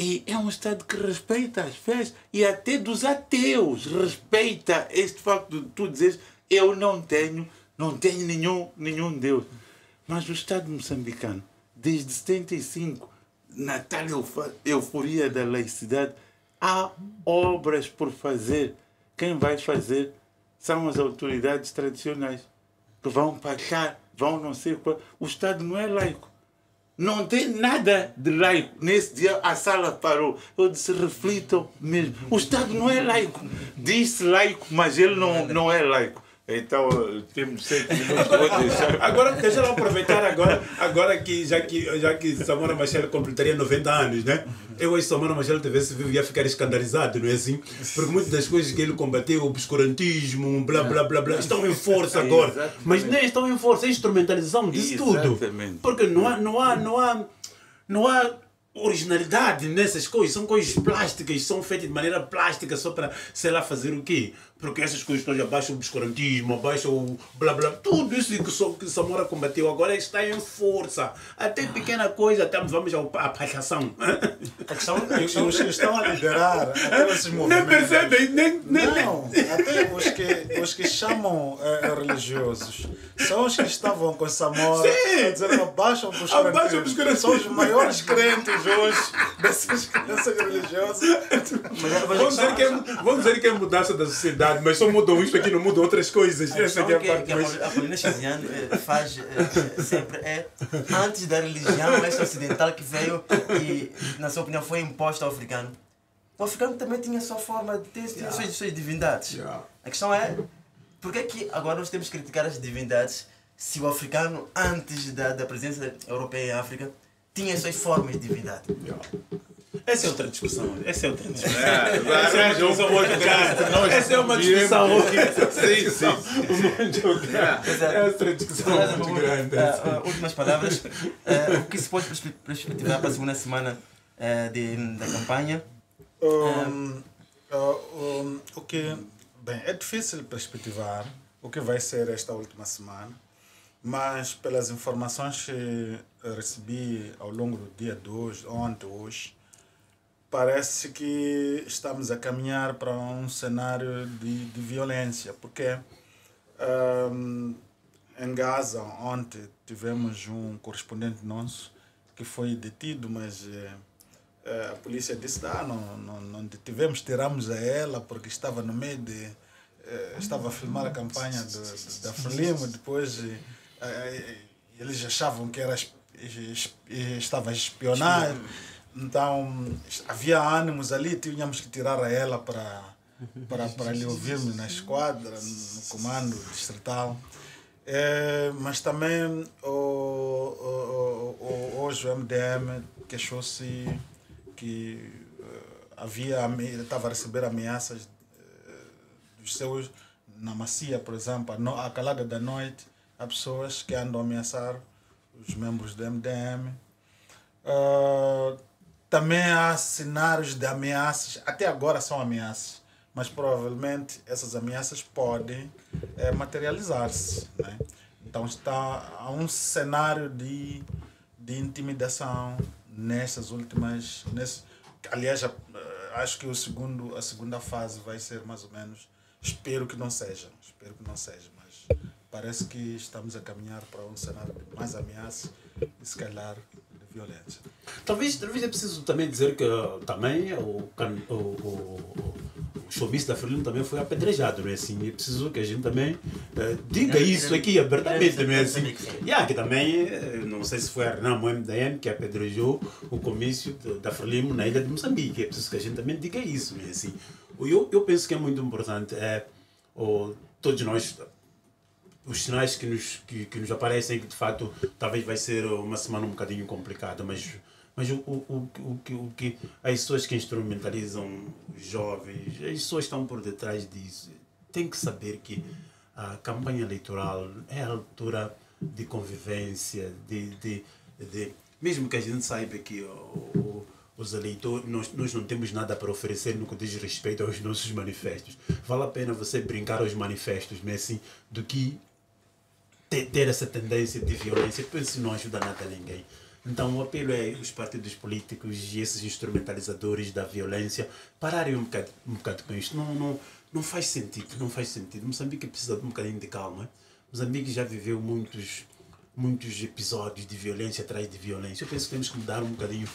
E é um Estado que respeita as fés e até dos ateus respeita este facto de tu dizeres eu não tenho nenhum Deus. Mas o Estado moçambicano, desde 75, na tal euforia da laicidade, há obras por fazer. Quem vai fazer são as autoridades tradicionais, que vão pagar, vão não sei qual. O Estado não é laico. Não tem nada de laico. Nesse dia a sala parou. Eu disse, reflitam mesmo. O Estado não é laico. Diz-se laico, mas ele não é laico. Então, temos 7 minutos. Agora, deixa eu aproveitar agora que já que Samora Machel completaria 90 anos, né? Eu acho que Samora Machel tivesse vivo ia ficar escandalizado, não é assim? Porque muitas das coisas que ele combateu, o obscurantismo, blá blá blá blá, estão em força agora. Exatamente. Mas nem estão em força, é instrumentalização disso tudo. Porque não há originalidade nessas coisas, são coisas plásticas, são feitas de maneira plástica só para, sei lá, fazer o quê? porque essas coisas todas abaixam o obscurantismo, abaixam o blá blá, tudo isso que Samora combateu agora está em força. Até pequena coisa, vamos à palhação. A questão Os que estão a liderar até esses movimentos. Nem percebem, Não, até os que chamam religiosos são os que estavam com Samora a dizer abaixam os crentes. São os maiores crentes hoje dessas religiosas. Vamos dizer que é mudança da sociedade, mas só mudam isto aqui, não mudam outras coisas. Essa aqui é a parte mais... A Paulina Chiziane faz sempre antes da religião esta ocidental que veio e, na sua opinião, foi imposta ao africano. O africano também tinha a sua forma de ter suas divindades. A questão é, por que é que agora nós temos que criticar as divindades se o africano, antes da presença europeia em África, tinha as suas formas de divindade? Essa é outra discussão. Essa é outra discussão. Essa é uma discussão. Sim. É outra discussão muito grande. Últimas palavras. O que se pode perspectivar para a segunda semana da campanha? Bem, é difícil perspectivar o que vai ser esta última semana, mas pelas informações que recebi ao longo do dia de hoje, hoje, parece que estamos a caminhar para um cenário de violência, porque em Gaza ontem tivemos um correspondente nosso que foi detido, mas a polícia disse não detivemos, tiramos a ela porque estava no meio de... estava a filmar a campanha da Frelimo, depois eles achavam que estava a espionar. Então, havia ânimos ali, tínhamos que tirar a ela para lhe ouvirmos na esquadra, no comando distrital. Mas também hoje o MDM queixou-se que estava a receber ameaças dos seus, na Macia, por exemplo, à calada da noite, há pessoas que andam a ameaçar os membros do MDM. Também há cenários de ameaças, até agora são ameaças, mas provavelmente essas ameaças podem materializar-se, né? Então há um cenário de intimidação nessas últimas... aliás, acho que a segunda fase vai ser mais ou menos... Espero que não seja, mas parece que estamos a caminhar para um cenário de mais ameaça e se calhar de violência. Talvez é preciso também dizer que também o showmício da Frelimo também foi apedrejado, não é assim? É preciso que a gente também diga isso aqui abertamente, não é assim? Que também, não sei se foi a Renan MDM que apedrejou o comício da Frelimo na ilha de Moçambique. É preciso que a gente também diga isso, não é assim? Eu penso que é muito importante, todos nós, os sinais que nos aparecem, que de fato talvez vai ser uma semana um bocadinho complicada, mas o que as pessoas que instrumentalizam os jovens, as pessoas que estão por detrás disso, têm que saber que a campanha eleitoral é a altura de convivência, mesmo que a gente saiba que os eleitores, nós não temos nada para oferecer no que diz respeito aos nossos manifestos. Vale a pena você brincar aos manifestos, mas assim, do que ter essa tendência de violência, penso que não ajuda nada a ninguém. Então o apelo é os partidos políticos e esses instrumentalizadores da violência pararem um bocado com isto. Não faz sentido. Moçambique precisa de um bocadinho de calma. Moçambique já viveu muitos episódios de violência atrás de violência. Eu penso que temos que mudar um bocadinho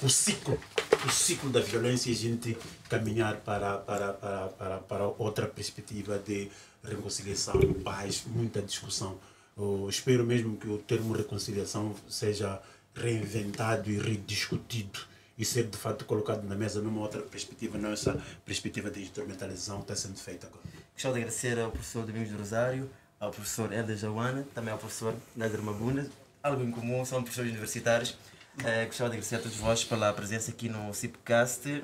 o ciclo da violência e a gente caminhar para outra perspectiva de reconciliação, paz, muita discussão. Eu espero mesmo que o termo reconciliação seja reinventado e rediscutido e ser de fato colocado na mesa numa outra perspectiva, não essa perspectiva de instrumentalização que está sendo feita agora. Gostava de agradecer ao professor Domingos do Rosário, ao professor Helder Jauana, também ao professor Nader Mabunda, algo em comum, são professores universitários. Gostava de agradecer a todos vós pela presença aqui no CIPcast,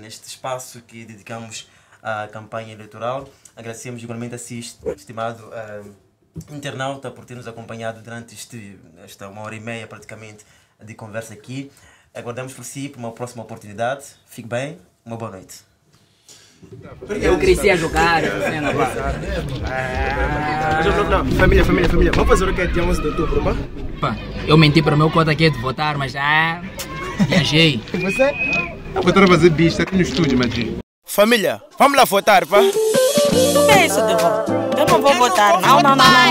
neste espaço que dedicamos à campanha eleitoral. Agradecemos igualmente a si, estimado internauta, por ter nos acompanhado durante esta 1h30 praticamente de conversa aqui. Aguardamos por si para uma próxima oportunidade. Fique bem, uma boa noite. Eu cresci a jogar, Família, vamos fazer o que é dia 11 de outubro, pá? Pá, eu menti para o meu cota aqui de votar, mas viajei. E você? Eu vou estar a fazer bicha aqui no estúdio, Magi. Família, vamos lá votar, pá? O que é isso de voto? Eu não vou votar, não. O que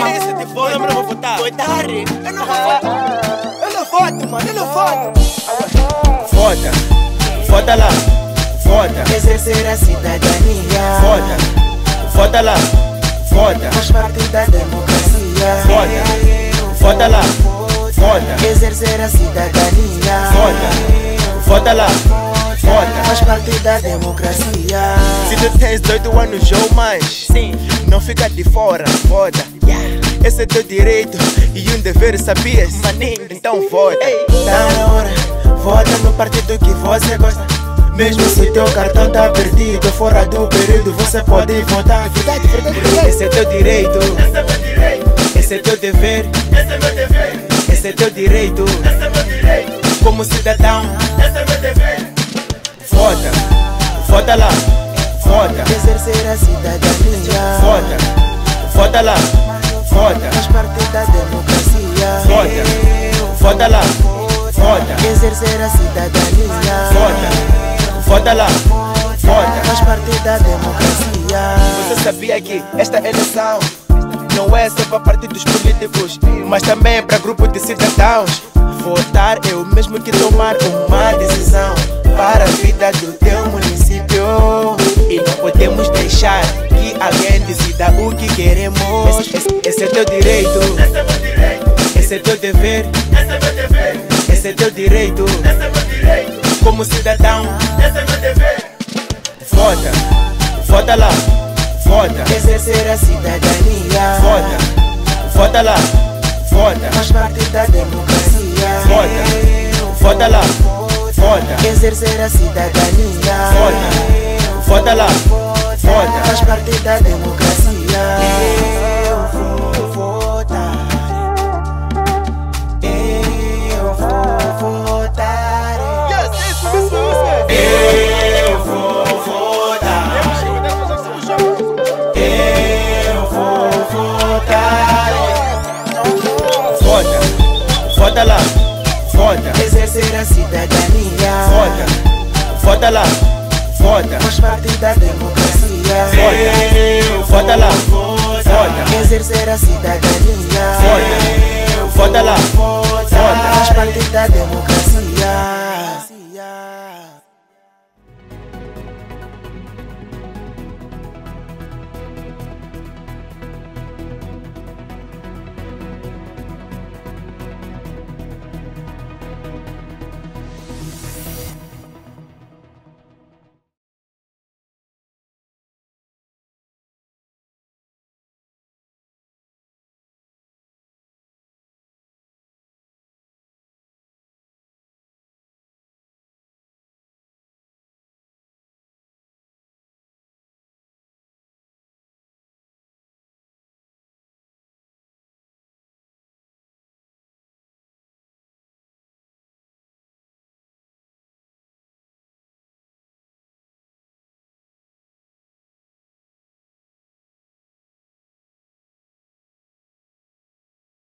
é isso de voto? Eu não vou votar. Votar? Eu não vou votar. Eu não voto, mano, eu não voto. Vota, vota lá, vota. Exercer a cidadania. Vota, vota lá, vota. Faz parte da democracia. Vota, vota lá, vota. Exercer a cidadania. Vota, vota lá, vota. Faz parte da democracia. Se tu tens 18 anos ou mais, Sim. não fica de fora, vota. Esse é teu direito e um dever, sabias? Maninho. Então vota. Tá na hora, vota no partido que você gosta. Mesmo se teu cartão tá perdido, fora do período, você pode votar. Verdade. Esse é teu direito, esse é teu dever, esse é teu direito, como cidadão. Vota, vota lá, vota. Exercer a cidadania. Vota, vota lá, vota. Faz parte da democracia. Vota, vota lá, vota. Exercer a cidadania. Vota, vota lá, vota. Faz parte da democracia. Você sabia que esta eleição não é só para partidos políticos, mas também para grupos de cidadãos? Votar é o mesmo que tomar uma decisão para a vida do teu município. E não podemos deixar que alguém decida o que queremos. Esse é teu direito, esse é teu dever, esse é teu direito, como cidadão. Vota, vota lá, vota. Exercer a cidadania. Vota, vota lá, vota. Faz parte da democracia. Vota, vota lá, vota. Exercer a cidadania. Vota, vota lá, vota. Faz parte da democracia. Eu vou votar. Eu vou votar. Eu vou votar. Eu vou votar. Vota, vota lá, vota. Exercer a cidadania. Vota, vota lá, vota. Faz parte da democracia. Vota, vota lá, vota. Exercer a cidadania. Vota, vota lá, vota. Faz parte da democracia.